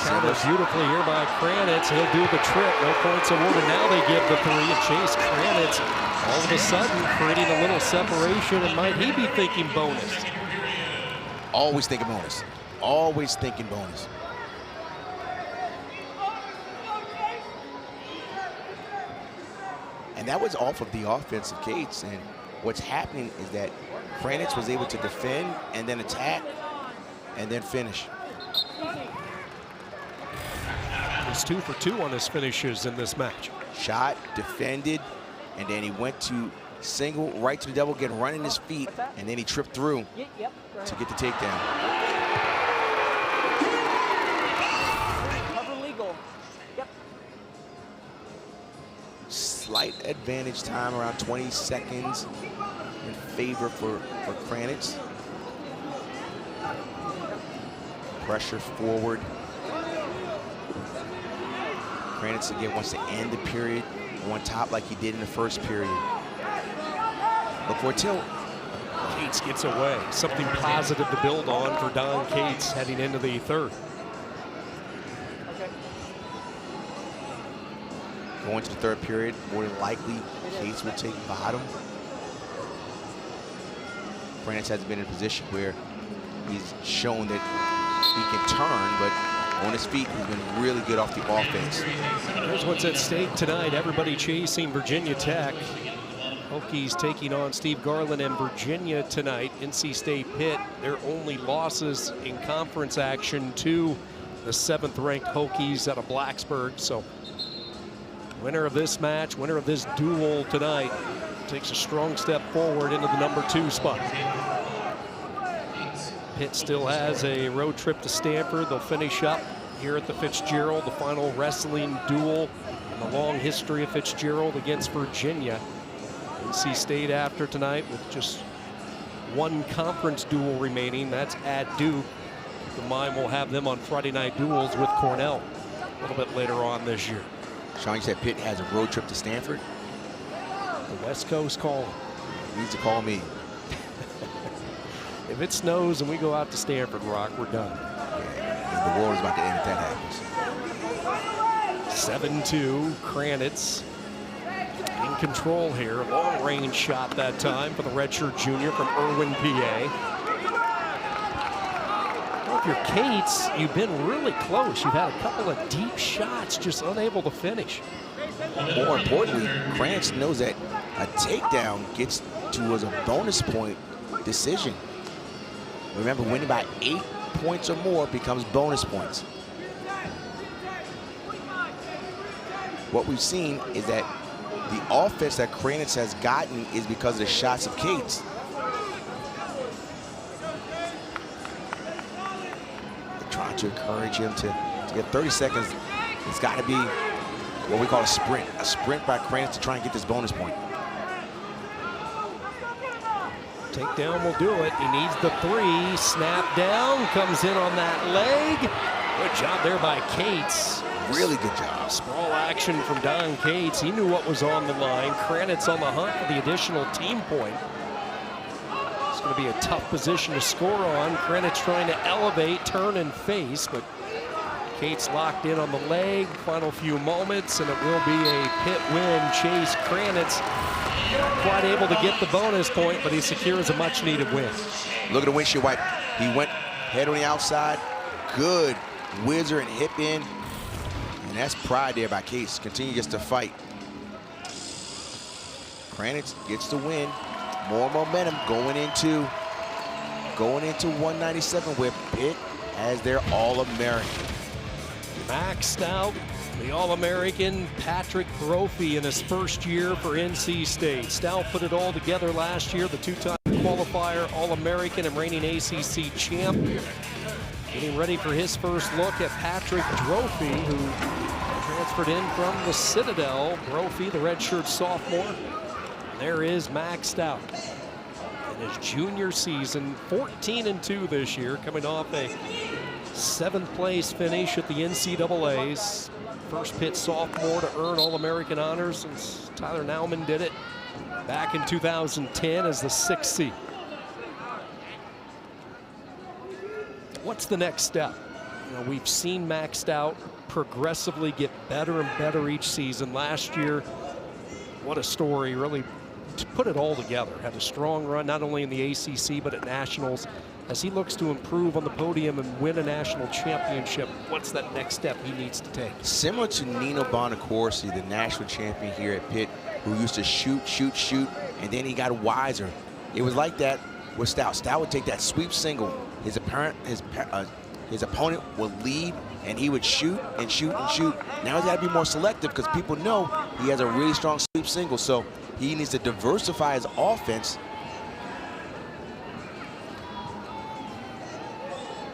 Countered beautifully here by Kranitz. He'll do the trick. No points awarded. Now they give the 3 and Chase Kranitz all of a sudden creating a little separation. And might he be thinking bonus?
Always thinking bonus. Always thinking bonus. And that was off of the offensive Cates. And what's happening is that Kranitz was able to defend and then attack and then finish.
He's 2 for 2 on his finishes in this match.
Shot, defended, and then he went to single, right to the double, get running his feet, and then he tripped through to get the takedown.
Cover legal. Yep.
Slight advantage time, around 20 seconds in favor for Kranitz. Pressure forward. Kranitz again wants to end the period on top like he did in the first period. Look for a tilt.
Cates gets away. Something positive to build on for Don Cates heading into the 3rd.
Going to the 3rd period, more than likely Cates will take bottom. Kranitz has been in a position where he's shown that he can turn, but on his feet, he's been really good off the offense.
Here's what's at stake tonight. Everybody chasing Virginia Tech. Hokies taking on Steve Garland and Virginia tonight. NC State Pitt, their only losses in conference action to the 7th-ranked Hokies out of Blacksburg. So winner of this match, winner of this duel tonight, takes a strong step forward into the number 2 spot. Pitt still has a road trip to Stanford. They'll finish up here at the Fitzgerald, the final wrestling duel in the long history of Fitzgerald against Virginia. NC State after tonight with just one conference duel remaining. That's at Duke. Keep in mind we'll have them on Friday night duels with Cornell a little bit later on this year.
Sean, you said Pitt has a road trip to Stanford?
The West Coast calling.
He needs to call me.
If it snows and we go out to Stanford, Rock, we're done.
Yeah, the world is about to end if that happens.
7-2, Kranitz in control here. Long range shot that time for the redshirt junior from Irwin, PA. Well, if you're Cates, you've been really close. You've had a couple of deep shots, just unable to finish.
More importantly, Kranitz knows that a takedown gets to as a bonus point decision. Remember, winning by 8 points or more becomes bonus points. What we've seen is that the offense that Kranitz has gotten is because of the shots of Cates. They're trying to encourage him to get 30 seconds. It's got to be what we call a sprint by Kranitz to try and get this bonus point.
Takedown will do it. He needs the 3. Snap down, comes in on that leg. Good job there by Cates.
Really good job.
Sprawl action from Don Cates. He knew what was on the line. Kranitz on the hunt for the additional team point. It's going to be a tough position to score on. Kranitz trying to elevate, turn, and face, but Cates locked in on the leg. Final few moments, and it will be a Pitt win. Chase Kranitz not quite able to get the bonus point, but he secures a much-needed win.
Look at the windshield wipe. He went head on the outside. Good whizzer and hip in. And that's pride there by Cates. Continue just to fight. Kranitz gets the win. More momentum going into 197 where Pitt has their All-American.
Maxed out the All-American Patrick Brophy in his first year for NC State. Stout put it all together last year, the 2-time qualifier, All-American and reigning ACC champ. Getting ready for his first look at Patrick Brophy, who transferred in from the Citadel. Brophy, the redshirt sophomore. There is Max Stout in his junior season, 14-2 this year, coming off a 7th place finish at the NCAAs. First Pitt sophomore to earn All-American honors since Tyler Nauman did it back in 2010 as the 6th seed. What's the next step? You know, we've seen Max Stout progressively get better and better each season. Last year, what a story, really to put it all together. Had a strong run not only in the ACC but at nationals. As he looks to improve on the podium and win a national championship, what's that next step he needs to take?
Similar to Nino Bonacorsi, the national champion here at Pitt, who used to shoot, and then he got wiser. It was like that with Stout. Stout would take that sweep single. His opponent would lead, and he would shoot and shoot and shoot. Now he's got to be more selective because people know he has a really strong sweep single, so he needs to diversify his offense.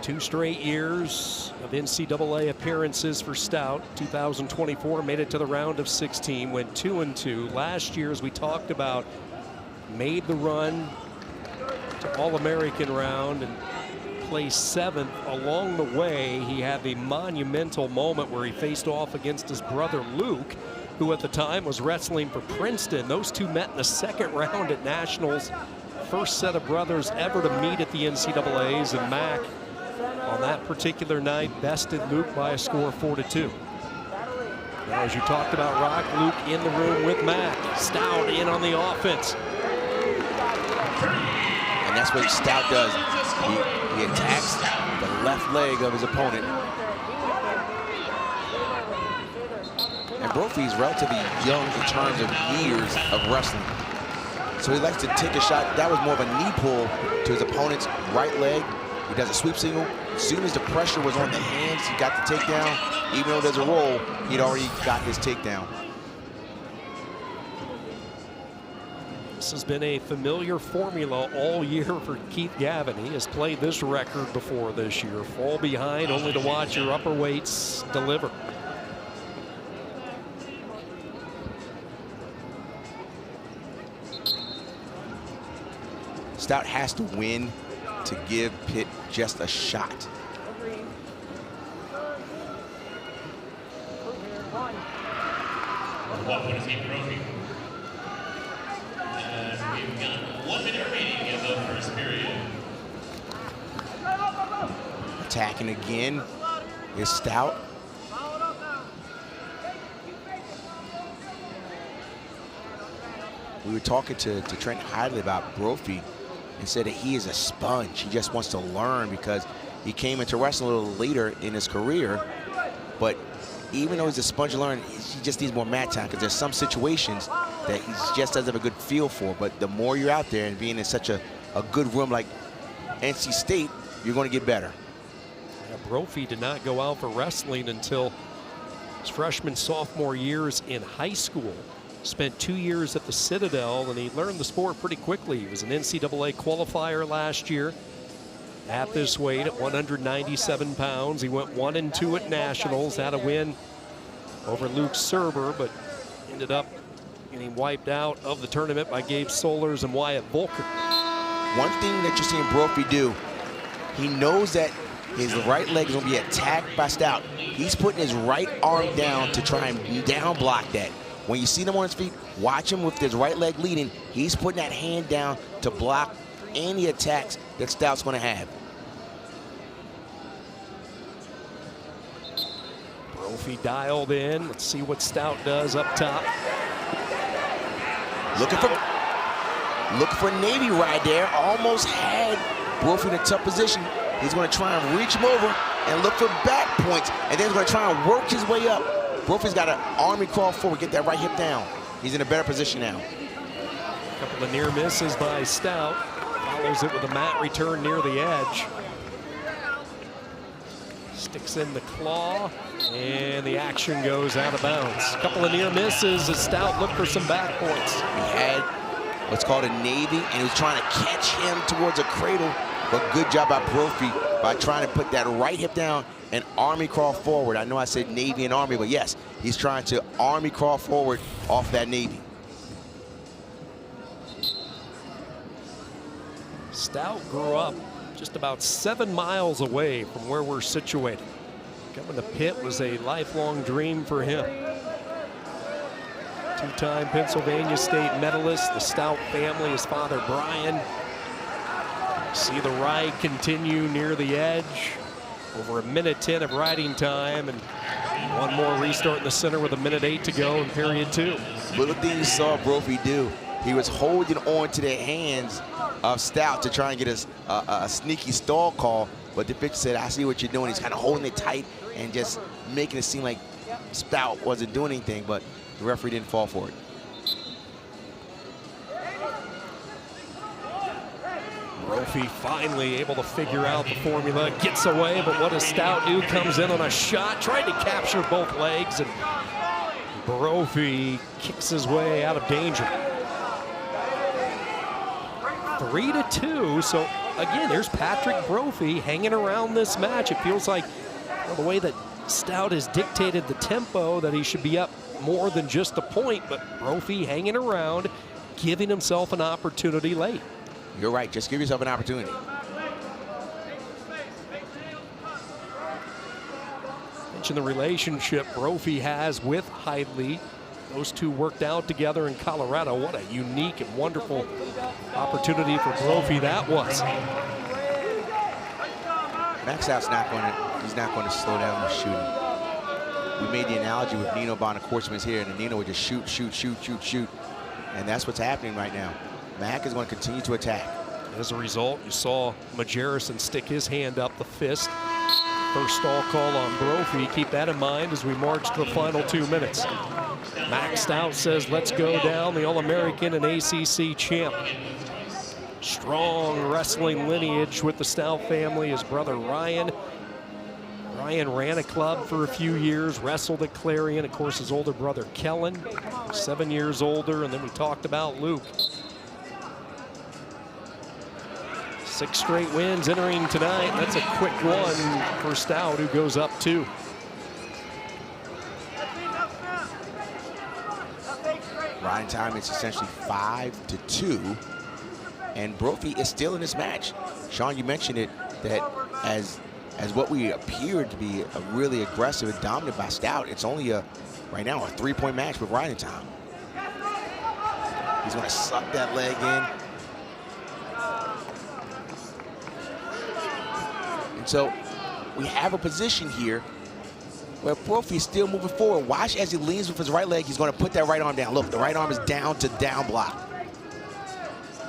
2 straight years of NCAA appearances for Stout. 2024 made it to the round of 16, went 2-2. Last year, as we talked about, made the run to All-American round and placed 7th. Along the way, he had the monumental moment where he faced off against his brother Luke, who at the time was wrestling for Princeton. Those two met in the 2nd round at nationals. First set of brothers ever to meet at the NCAAs, and Mac on that particular night bested Luke by a score of 4-2. Now, as you talked about, Rock, Luke in the room with Mac. Stout in on the offense.
And that's what Stout does. He attacks the left leg of his opponent. And Brophy's relatively young in terms of years of wrestling. So he likes to take a shot. That was more of a knee pull to his opponent's right leg. He does a sweep single. As soon as the pressure was on the hands, he got the takedown. Even though there's a roll, he'd already got his takedown.
This has been a familiar formula all year for Keith Gavin. He has played this record before this year. Fall behind only to watch your upper weights deliver.
Stout has to win to give Pitt just a shot.
What would it be, Brophy? And we've got 1 minute remaining in the first period.
Attacking again is Stout. We were talking to Trent Hidley about Brophy and said that he is a sponge. He just wants to learn because he came into wrestling a little later in his career. But even though he's a sponge learner, he just needs more mat time because there's some situations that he just doesn't have a good feel for. But the more you're out there and being in such a good room like NC State, you're going to get better.
Yeah, Brophy did not go out for wrestling until his freshman, sophomore years in high school. Spent 2 years at the Citadel, and he learned the sport pretty quickly. He was an NCAA qualifier last year at this weight at 197 pounds. He went 1-2 at Nationals, had a win over Luke Serber, but ended up getting wiped out of the tournament by Gabe Solers and Wyatt Volker.
One thing that you're seeing Brophy do, he knows that his right leg is going to be attacked by Stout. He's putting his right arm down to try and down block that. When you see him on his feet, watch him with his right leg leading. He's putting that hand down to block any attacks that Stout's going to have.
Brophy dialed in. Let's see what Stout does up top.
Looking for a Navy ride there. Almost had Brophy in a tough position. He's going to try and reach him over and look for back points. And then he's going to try and work his way up. Brophy's got an army crawl forward, get that right hip down. He's in a better position now.
A couple of near misses by Stout. Follows it with a mat return near the edge. Sticks in the claw, and the action goes out of bounds. A couple of near misses as Stout looked for some back points.
He had what's called a Navy, and he was trying to catch him towards a cradle. But good job by Brophy by trying to put that right hip down and army crawl forward. I know I said Navy and Army, but yes, he's trying to army crawl forward off that Navy.
Stout grew up just about 7 miles away from where we're situated. Coming to Pitt was a lifelong dream for him. Two-time Pennsylvania State medalist, the Stout family, his father Brian. See the ride continue near the edge. Over 1:10 of riding time, and one more restart in the center with 1:08 to go in period 2.
Little thing you saw Brophy do, he was holding on to the hands of Stout to try and get a sneaky stall call, but the pitcher said, I see what you're doing. He's kind of holding it tight and just making it seem like Stout wasn't doing anything, but the referee didn't fall for it.
Brophy finally able to figure out the formula, gets away, but what does Stout do? Comes in on a shot, tried to capture both legs, and Brophy kicks his way out of danger. 3-2, so again, there's Patrick Brophy hanging around this match. It feels like, well, the way that Stout has dictated the tempo, that he should be up more than just a point, but Brophy hanging around, giving himself an opportunity late.
You're right, just give yourself an opportunity.
Mention the relationship Brophy has with Hidley. Those two worked out together in Colorado. What a unique and wonderful opportunity for Brophy that was.
Max Stout's he's not going to slow down the shooting. We made the analogy with Nino Bonacorsiman's here, and Nino would just shoot, shoot, shoot, shoot, shoot. And that's what's happening right now. Mack is going to continue to attack.
As a result, you saw Majerison stick his hand up, the fist. First stall call on Brophy. Keep that in mind as we march to the final 2 minutes. Max Stout says, let's go down, the All-American and ACC champ. Strong wrestling lineage with the Stout family. His brother Ryan. Ryan ran a club for a few years, wrestled at Clarion. Of course, his older brother Kellen, 7 years older. And then we talked about Luke. 6 straight wins entering tonight. That's a quick one for Stout, who goes up 2.
Riding time is essentially 5-2. And Brophy is still in this match. Sean, you mentioned it, that as what we appeared to be a really aggressive and dominant by Stout, it's only right now a 3-point match with riding time. He's gonna suck that leg in. And so we have a position here where Brophy is still moving forward. Watch as he leans with his right leg, he's gonna put that right arm down. Look, the right arm is down to down block.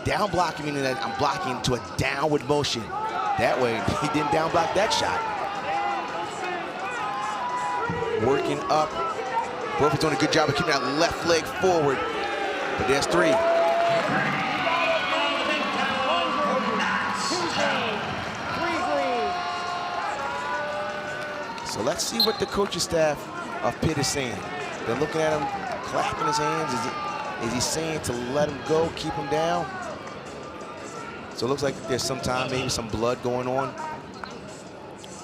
Down blocking meaning that I'm blocking to a downward motion. That way, he didn't down block that shot. Working up. Brophy's doing a good job of keeping that left leg forward. But there's 3. So let's see what the coaching staff of Pitt is saying. They're looking at him, clapping his hands. Is he saying to let him go, keep him down? So it looks like there's some time, maybe some blood going on.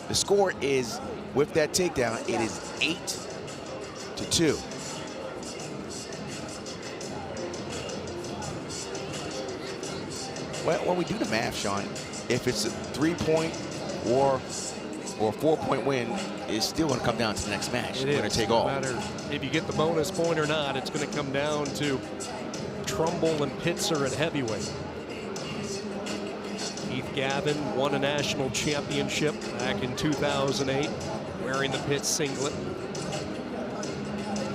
The score is, with that takedown, it is 8-2. Well, when we do the math, Sean, if it's a 3-point or a 4-point win, it's still going to come down to the next match. It's going to take all.
No matter if you get the bonus point or not, it's going to come down to Trumbull and Pitzer at heavyweight. Keith Gavin won a national championship back in 2008, wearing the Pitt singlet.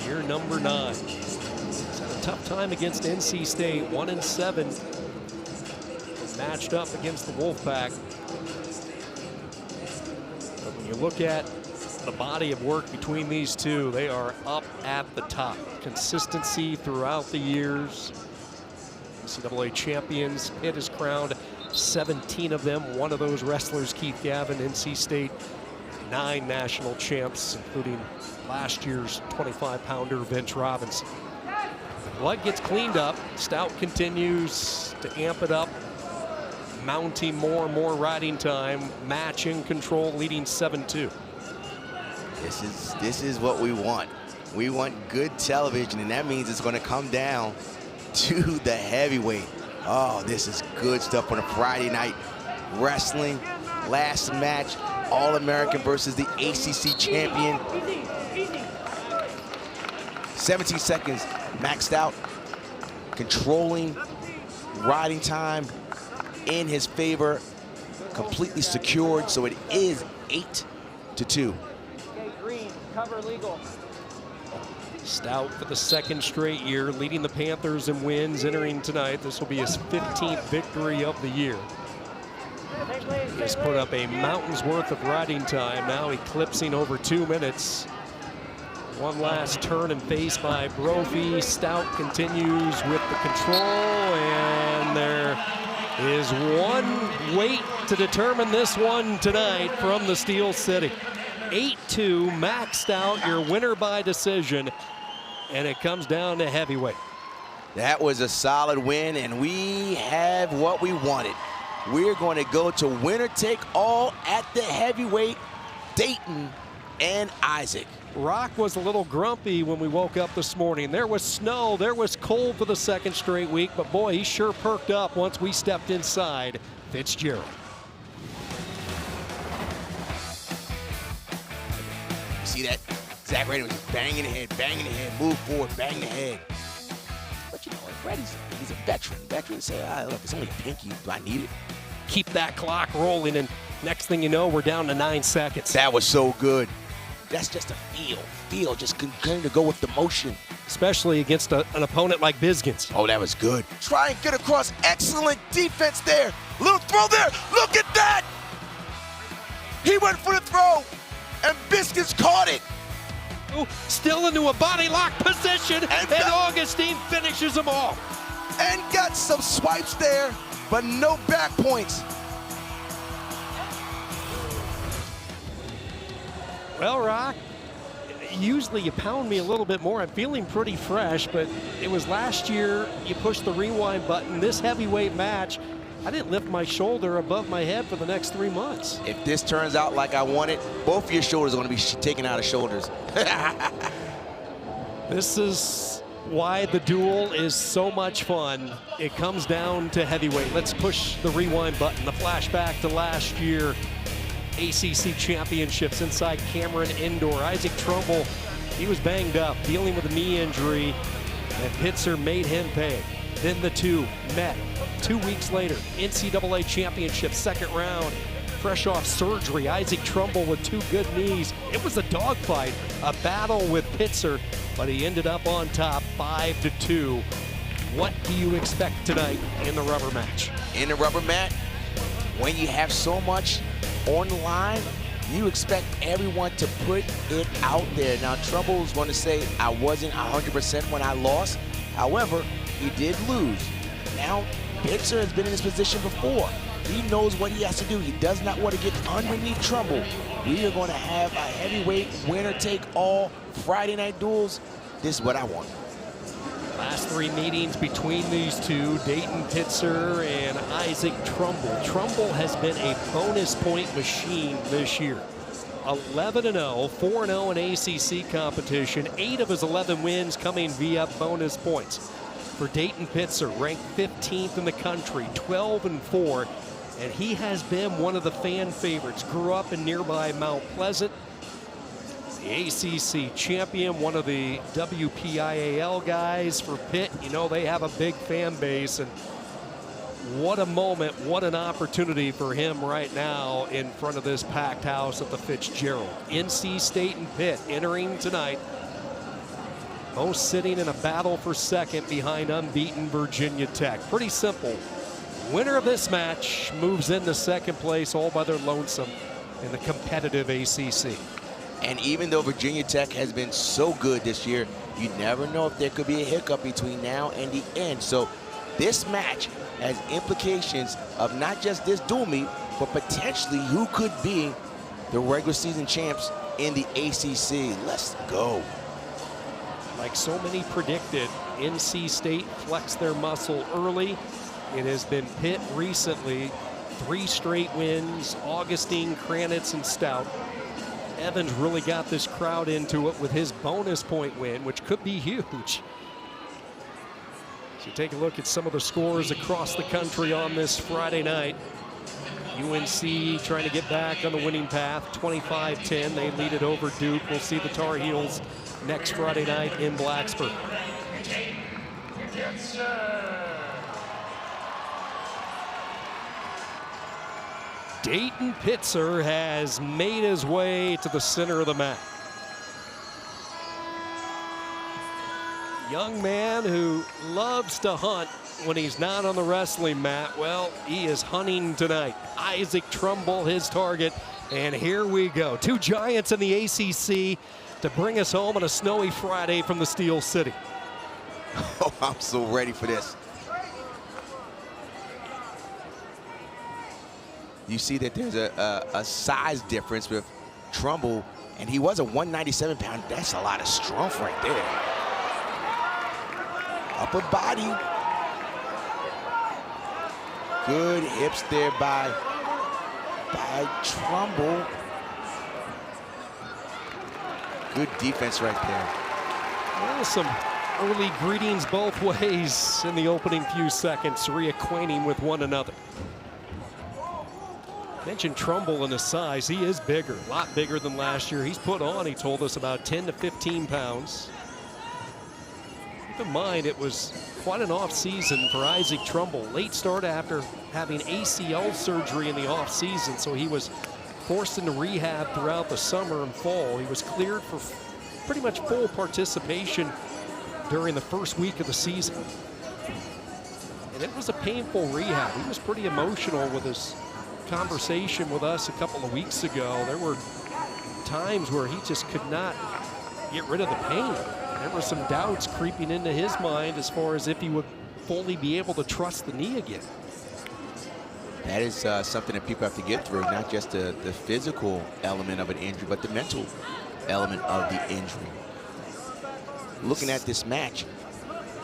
Year number 9. He's had a tough time against NC State, 1-7. Matched up against the Wolfpack. But when you look at the body of work between these two, they are up at the top. Consistency throughout the years. NCAA champions. Pitt is crowned 17 of them. One of those wrestlers, Keith Gavin, NC State, 9 national champs, including last year's 25-pounder Vince Robinson. Blood gets cleaned up. Stout continues to amp it up, mounting more and more riding time, match in control, leading 7-2.
This is what we want. We want good television, and that means it's going to come down to the heavyweight. Oh, this is good stuff on a Friday night wrestling. Last match, All-American versus the ACC champion. 17 seconds maxed out, controlling riding time in his favor, completely secured, so it is 8-2.
Okay, green, cover legal.
Stout for the 2nd straight year, leading the Panthers in wins entering tonight. This will be his 15th victory of the year. He's put up a mountain's worth of riding time, now eclipsing over 2 minutes. One last turn and face by Brophy. Stout continues with the control, and there is one weight to determine this one tonight from the Steel City. 8-2, maxed out, your winner by decision, and it comes down to heavyweight.
That was a solid win, and we have what we wanted. We're going to go to winner take all at the heavyweight, Dayton and Isaac.
Rock was a little grumpy when we woke up this morning. There was snow, there was cold for the 2nd straight week, but boy, he sure perked up once we stepped inside Fitzgerald.
You see that? Zach Rader was just banging ahead, move forward, bang the head. But you know what, Fred, he's a veteran. Veterans say, look, it's only a pinky, do I need it?
Keep that clock rolling, and next thing you know, we're down to 9 seconds.
That was so good. That's just a feel, just continuing to go with the motion.
Especially against an opponent like Bisgins.
Oh, that was good. Try and get across, excellent defense there. Little throw there, look at that! He went for the throw, and Bisgins caught it.
Ooh, still into a body lock position, and Augustine finishes them off.
And got some swipes there, but no back points.
Well, Rock, usually you pound me a little bit more. I'm feeling pretty fresh, but it was last year you pushed the rewind button. This heavyweight match, I didn't lift my shoulder above my head for the next 3 months.
If this turns out like I want it, both of your shoulders are going to be taken out of shoulders.
This is why the duel is so much fun. It comes down to heavyweight. Let's push the rewind button. The flashback to last year. ACC championships inside Cameron Indoor. Isaac Trumbull, he was banged up, dealing with a knee injury, and Pitzer made him pay. Then the two met 2 weeks later. NCAA championship, second round. Fresh off surgery, Isaac Trumbull with 2 good knees. It was a dogfight, a battle with Pitzer, but he ended up on top 5-2. What do you expect tonight in the rubber match?
In the rubber match, when you have so much on the line, you expect everyone to put it out there. Now, Trumbull is going to say, I wasn't 100% when I lost. However, he did lose. Now, Pitzer has been in this position before. He knows what he has to do. He does not want to get underneath Trumbull. We are going to have a heavyweight winner-take-all Friday night duels. This is what I want.
Last 3 meetings between these two, Dayton Pitzer and Isaac Trumbull. Trumbull has been a bonus point machine this year. 11-0, 4-0 in ACC competition. 8 of his 11 wins coming via bonus points. For Dayton Pitzer, ranked 15th in the country, 12-4. And he has been one of the fan favorites. Grew up in nearby Mount Pleasant. The ACC champion, one of the WPIAL guys for Pitt. You know, they have a big fan base. And what a moment, what an opportunity for him right now in front of this packed house at the Fitzgerald. NC State and Pitt entering tonight. Both sitting in a battle for second behind unbeaten Virginia Tech. Pretty simple. Winner of this match moves into second place all by their lonesome in the competitive ACC.
And even though Virginia Tech has been so good this year, you never know if there could be a hiccup between now and the end. So this match has implications of not just this dual meet, but potentially who could be the regular season champs in the ACC. Let's go.
Like so many predicted, NC State flexed their muscle early. It has been Pitt recently. 3 straight wins, Augustine, Kranitz, and Stout. Evans really got this crowd into it with his bonus point win, which could be huge. So take a look at some of the scores across the country on this Friday night. UNC trying to get back on the winning path, 25-10. They lead it over Duke. We'll see the Tar Heels next Friday night in Blacksburg. Dayton Pitzer has made his way to the center of the mat. Young man who loves to hunt when he's not on the wrestling mat. Well, he is hunting tonight. Isaac Trumbull, his target. And here we go. 2 giants in the ACC to bring us home on a snowy Friday from the Steel City.
Oh, I'm so ready for this. You see that there's a size difference with Trumbull, and he was a 197-pound. That's a lot of strength right there. Upper body. Good hips there by Trumbull. Good defense right there.
Well, some early greetings both ways in the opening few seconds, reacquainting with one another. Mentioned Trumbull and his size. He is bigger, a lot bigger than last year. He's put on, he told us, about 10 to 15 pounds. Keep in mind, it was quite an off season for Isaac Trumbull. Late start after having ACL surgery in the off season, so he was forced into rehab throughout the summer and fall. He was cleared for pretty much full participation during the first week of the season. And it was a painful rehab. He was pretty emotional with his conversation with us a couple of weeks ago. There were times where he just could not get rid of the pain. There were some doubts creeping into his mind as far as if he would fully be able to trust the knee again.
That is something that people have to get through, not just the physical element of an injury, but the mental element of the injury. Looking at this match,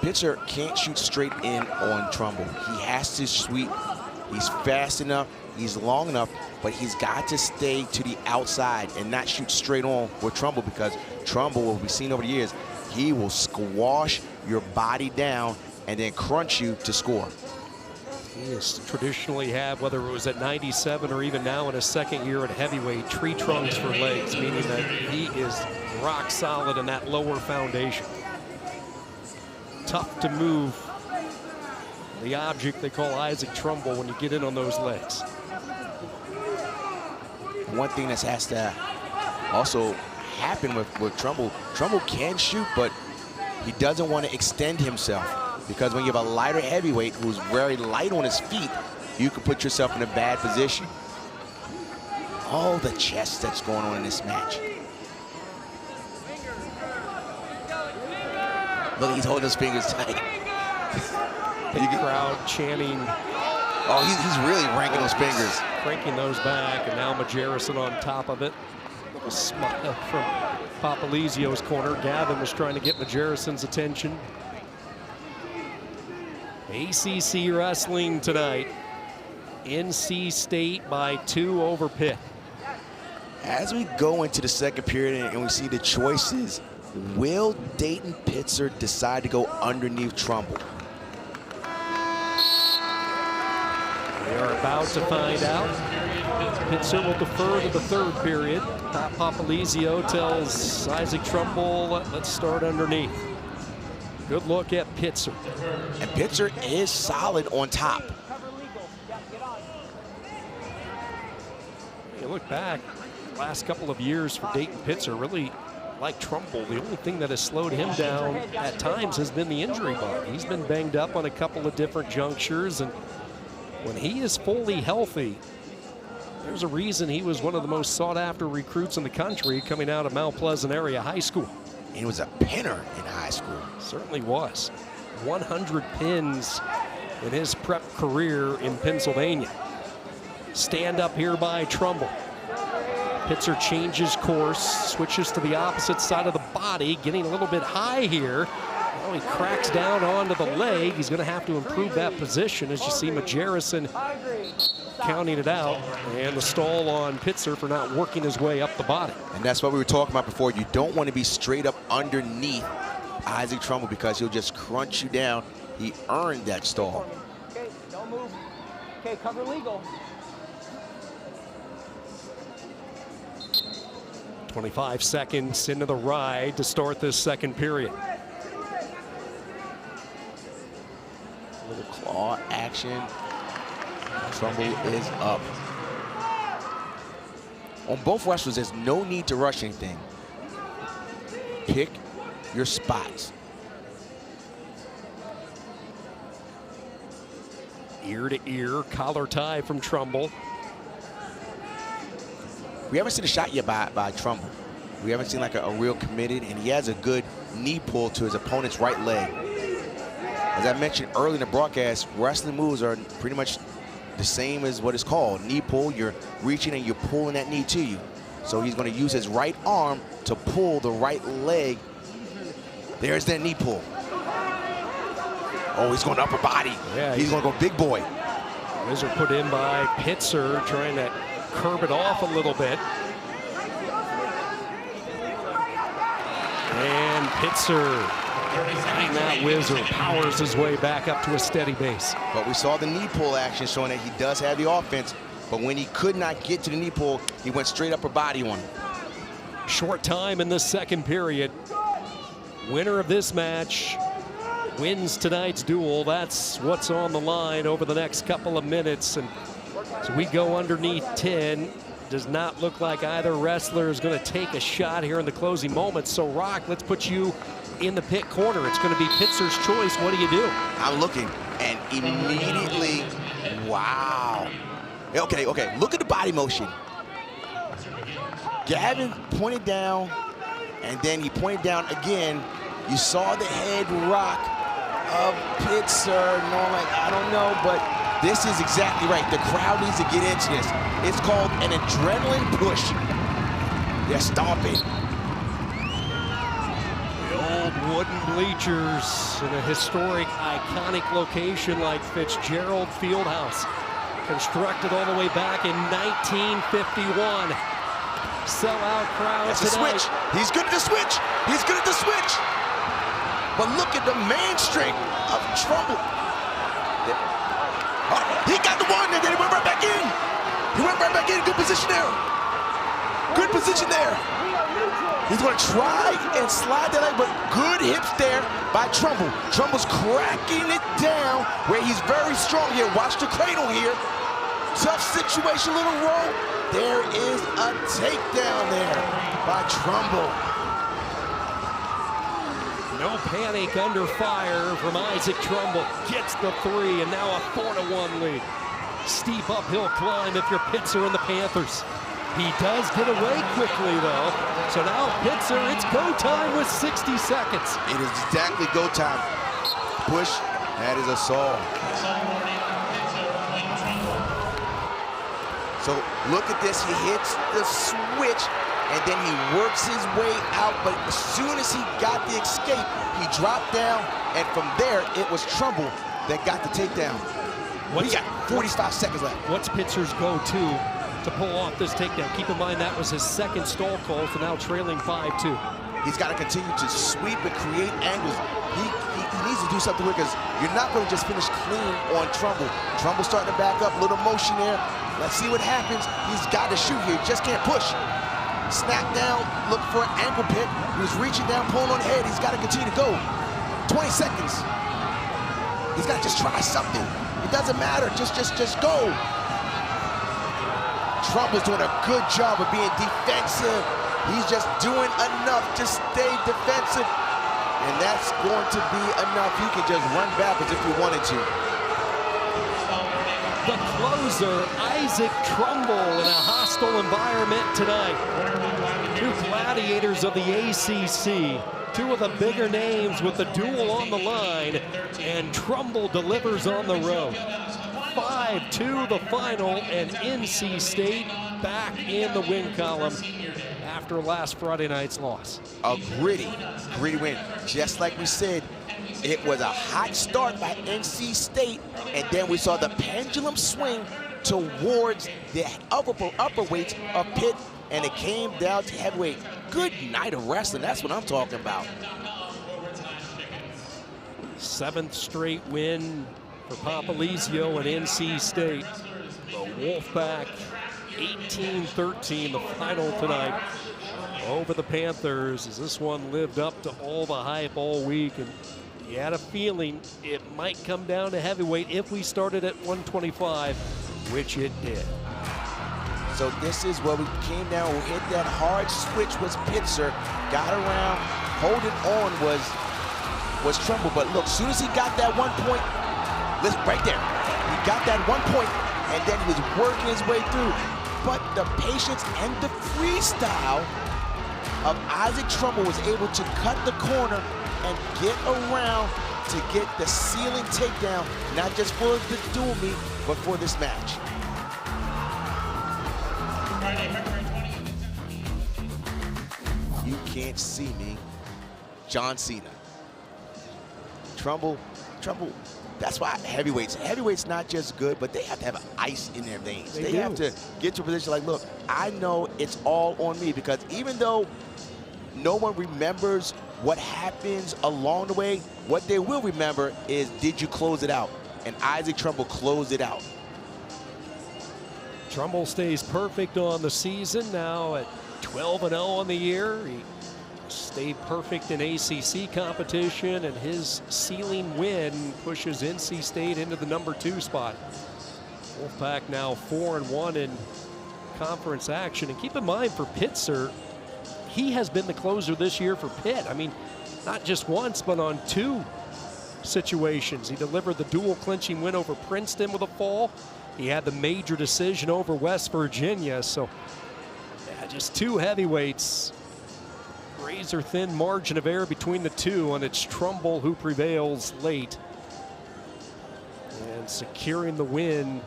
Pitzer can't shoot straight in on Trumbull. He has to sweep. He's fast enough, he's long enough, but he's got to stay to the outside and not shoot straight on with Trumbull, because Trumbull, what we've seen over the years, He will squash your body down and then crunch you to score.
He has traditionally had, whether it was at 97 or even now in his second year at heavyweight, tree trunks for legs, meaning that he is rock solid in that lower foundation. Tough to move the object they call Isaac Trumbull when you get in on those legs.
One thing that has to also happen with Trumbull can shoot, but he doesn't want to extend himself, because when you have a lighter heavyweight who's very light on his feet, you can put yourself in a bad position. All the chess that's going on in this match. Look, he's holding his fingers tight.
The crowd chanting.
Oh, he's really ranking those fingers.
Cranking those back, and now Majerison on top of it. Little smile from Papalizio's corner. Gavin was trying to get Majerison's attention. ACC wrestling tonight. NC State by 2 over Pitt.
As we go into the second period and we see the choices, will Dayton Pitzer decide to go underneath Trumbull?
We are about to find out. Pitzer will defer to the third period. Papalizio tells Isaac Trumbull, let's start underneath. Good look at Pitzer.
And Pitzer is solid on top.
You look back, last couple of years for Dayton Pitzer, really like Trumbull. The only thing that has slowed him down at times has been the injury bug. He's been banged up on a couple of different junctures, and when he is fully healthy, there's a reason he was one of the most sought-after recruits in the country coming out of Mount Pleasant Area High School.
He was a pinner in high school.
Certainly was. 100 pins in his prep career in Pennsylvania. Stand up here by Trumbull. Pitzer changes course, switches to the opposite side of the body, getting a little bit high here. Now he cracks down onto the leg. He's going to have to improve that position, as you see Majerison counting it out, and the stall on Pitzer for not working his way up the body.
And that's what we were talking about before. You don't want to be straight up underneath Isaac Trumbull, because he'll just crunch you down. He earned that stall.
Okay, don't move. Okay, cover legal.
25 seconds into the ride to start this second period.
A little claw action. Trumbull is up. On both wrestlers, there's no need to rush anything. Pick your spots.
Ear to ear, collar tie from Trumbull.
We haven't seen a shot yet by Trumbull. We haven't seen like a real committed, and he has a good knee pull to his opponent's right leg. As I mentioned earlier in the broadcast, wrestling moves are pretty much the same as what is called knee pull. You're reaching and you're pulling that knee to you. So he's going to use his right arm to pull the right leg. There's that knee pull. Oh, he's going upper body.
Yeah,
he's going to go big boy.
Wizard put in by Pitzer, trying to curb it off a little bit. And Pitzer, behind that Wizard, powers his way back up to a steady base.
But we saw the knee pull action showing that he does have the offense. But when he could not get to the knee pull, he went straight upper body on him.
Short time in the second period. Winner of this match wins tonight's duel. That's what's on the line over the next couple of minutes. And so we go underneath 10. Does not look like either wrestler is going to take a shot here in the closing moments. So, Rock, let's put you in the pit corner. It's going to be Pitzer's choice. What do you do?
I'm looking, and immediately, wow. Okay, look at the body motion. Gavin pointed down, and then he pointed down again. You saw the head rock of Pitzer. No, like, I don't know, but this is exactly right. The crowd needs to get into this. It's called an adrenaline push. They're stomping.
The old wooden bleachers in a historic, iconic location like Fitzgerald Fieldhouse, constructed all the way back in 1951. Sellout crowd
That's a
tonight.
switch. He's good at the switch. He's good at the switch. But look at the man strength of Trumbull. He got the one, and then he went right back in. He went right back in. Good position there. Good position there. He's going to try and slide that leg, but good hips there by Trumbull. Trumbull's cracking it down where he's very strong here. Watch the cradle here. Tough situation, little roll. There is a takedown there by Trumbull.
No panic under fire from Isaac Trumbull. Gets the 3, and now a 4-1 lead. Steep uphill climb if you're Pittsburgh and the Panthers. He does get away quickly, though. So now Pittsburgh, it's go time with 60 seconds.
It is exactly go time. Push, that is a Saul. So look at this, he hits the switch, and then he works his way out, but as soon as he got the escape, he dropped down, and from there, it was Trumbull that got the takedown. We got 45 seconds left.
What's Pittsburgh's go-to to pull off this takedown? Keep in mind that was his second stall call, so now trailing 5-2.
He's got to continue to sweep and create angles. He needs to do something with it, because you're not going to just finish clean on Trumbull. Trumbull starting to back up, a little motion there. Let's see what happens. He's got to shoot here, just can't push. Snap down, look for an ankle pick. He was reaching down, pulling on the head. He's got to continue to go. 20 seconds. He's got to just try something. It doesn't matter, just go. Trumbull's doing a good job of being defensive. He's just doing enough to stay defensive. And that's going to be enough. He can just run backwards if he wanted to.
The closer, Isaac Trumbull, in a hostile environment tonight. Two gladiators of the ACC, two of the bigger names with the duel on the line, and Trumbull delivers on the road. 5-2 the final, and NC State back in the win column after last Friday night's loss.
A gritty win. Just like we said, it was a hot start by NC State, and then we saw the pendulum swing towards the upper weights of Pitt, and it came down to heavyweight. Good night of wrestling, that's what I'm talking about.
7th straight win for Papalizio and NC State. The Wolfpack 18-13, the final tonight over the Panthers, as this one lived up to all the hype all week. And you had a feeling it might come down to heavyweight if we started at 125, which it did.
So this is where we came down, we hit that hard switch was Pitzer, got around, holding on was Trumbull. But look, as soon as he got that 1 point, listen, right there, he got that 1 point, and then he was working his way through. But the patience and the freestyle of Isaac Trumbull was able to cut the corner and get around to get the ceiling takedown, not just for the dual meet, but for this match. You can't see me, John Cena. Trumbull, that's why heavyweight's not just good, but they have to have ice in their veins. They have to get to a position like, look, I know it's all on me, because even though no one remembers what happens along the way, what they will remember is, did you close it out? And Isaac Trumbull closed it out.
Trumbull stays perfect on the season, now at 12-0 on the year. He stayed perfect in ACC competition, and his ceiling win pushes NC State into the #2 spot. Wolfpack now 4-1 in conference action. And keep in mind, for Pitzer, he has been the closer this year for Pitt. I mean, not just once, but on 2 situations. He delivered the dual clinching win over Princeton with a fall. He had the major decision over West Virginia. So yeah, just 2 heavyweights. Razor thin margin of error between the 2, and it's Trumbull who prevails late. And securing the win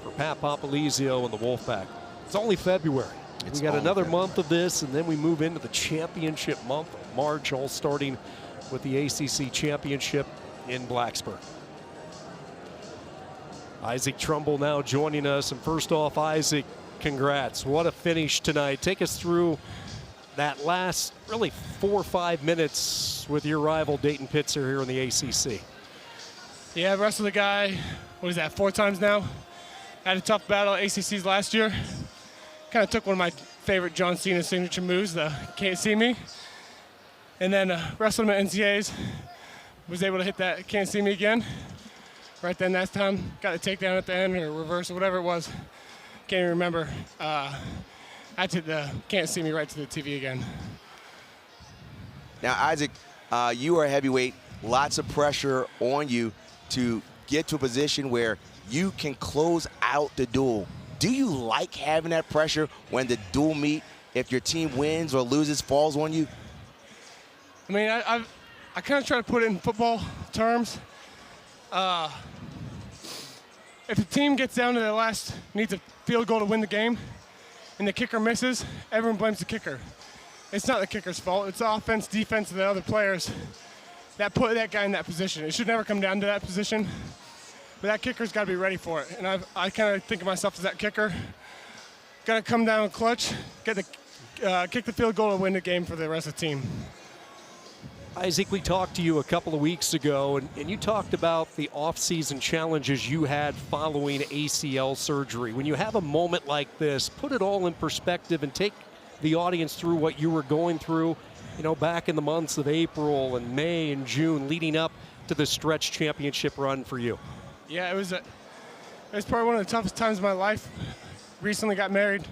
for Pat Papalizio and the Wolfpack. It's only February. We got another month of this, and then we move into the championship month of March, all starting with the ACC championship in Blacksburg. Isaac Trumbull now joining us. And first off, Isaac, congrats. What a finish tonight. Take us through that last really 4 or 5 minutes with your rival Dayton Pitzer here in the ACC.
Yeah, I've wrestled a guy, what is that, 4 times now? Had a tough battle at ACCs last year. Kind of took one of my favorite John Cena signature moves, the can't see me. And then wrestled him at NCAAs. Was able to hit that can't see me again. Right then, that time, got a takedown at the end or reverse or whatever it was. Can't even remember. I took the can't see me right to the TV again.
Now, Isaac, you are a heavyweight. Lots of pressure on you to get to a position where you can close out the duel. Do you like having that pressure when the duel meet? If your team wins or loses, falls on you?
I mean, I kind of try to put it in football terms. If the team gets down to the last, needs a field goal to win the game, and the kicker misses, everyone blames the kicker. It's not the kicker's fault. It's the offense, defense, and the other players that put that guy in that position. It should never come down to that position, but that kicker's got to be ready for it. And I kind of think of myself as that kicker. Got to come down clutch, kick the field goal to win the game for the rest of the team.
Isaac, we talked to you a couple of weeks ago, and you talked about the off-season challenges you had following ACL surgery. When you have a moment like this, put it all in perspective and take the audience through what you were going through, you know, back in the months of April and May and June leading up to the stretch championship run for you.
Yeah, it was probably one of the toughest times of my life. Recently got married,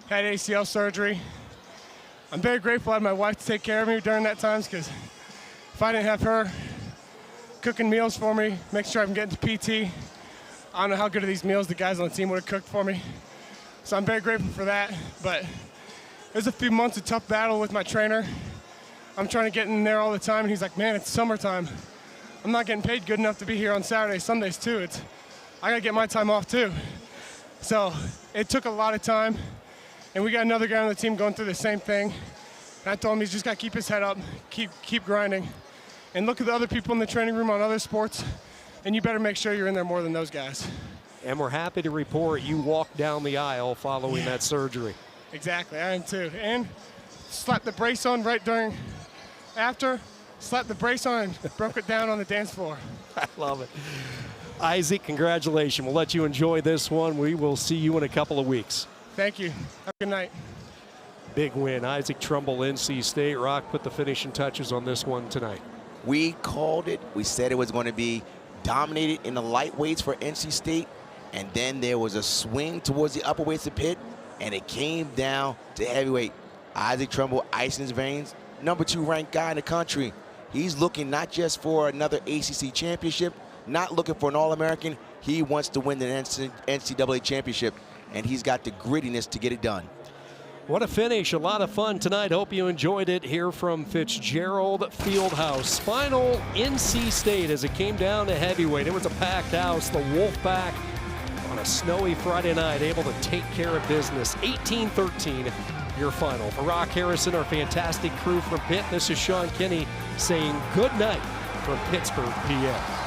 had ACL surgery. I'm very grateful I had my wife to take care of me during that time, because if I didn't have her cooking meals for me, making sure I'm getting to PT, I don't know how good of these meals the guys on the team would have cooked for me. So I'm very grateful for that. But it was a few months of tough battle with my trainer. I'm trying to get in there all the time, and he's like, man, it's summertime. I'm not getting paid good enough to be here on Saturdays, Sundays too. I gotta get my time off too. So it took a lot of time. And we got another guy on the team going through the same thing. And I told him he's just got to keep his head up, keep grinding, and look at the other people in the training room on other sports, and you better make sure you're in there more than those guys.
And we're happy to report you walked down the aisle following that surgery.
Exactly, I am too. And slapped the brace on after, slapped the brace on and broke it down on the dance floor.
I love it. Isaac, congratulations. We'll let you enjoy this one. We will see you in a couple of weeks.
Thank you. Have a good night.
Big win. Isaac Trumbull, NC State. Rock put the finishing touches on this one tonight.
We called it. We said it was going to be dominated in the lightweights for NC State, and then there was a swing towards the upper weights of Pitt, and it came down to heavyweight. Isaac Trumbull, ice in his veins, number 2 ranked guy in the country. He's looking not just for another ACC championship, not looking for an All-American. He wants to win the NCAA championship, and he's got the grittiness to get it done.
What a finish. A lot of fun tonight. Hope you enjoyed it here from Fitzgerald Fieldhouse. Final NC State as it came down to heavyweight. It was a packed house. The Wolfpack on a snowy Friday night able to take care of business. 18-13 your final. For Rock Harrison, our fantastic crew from Pitt, this is Sean Kinney saying good night from Pittsburgh, PA.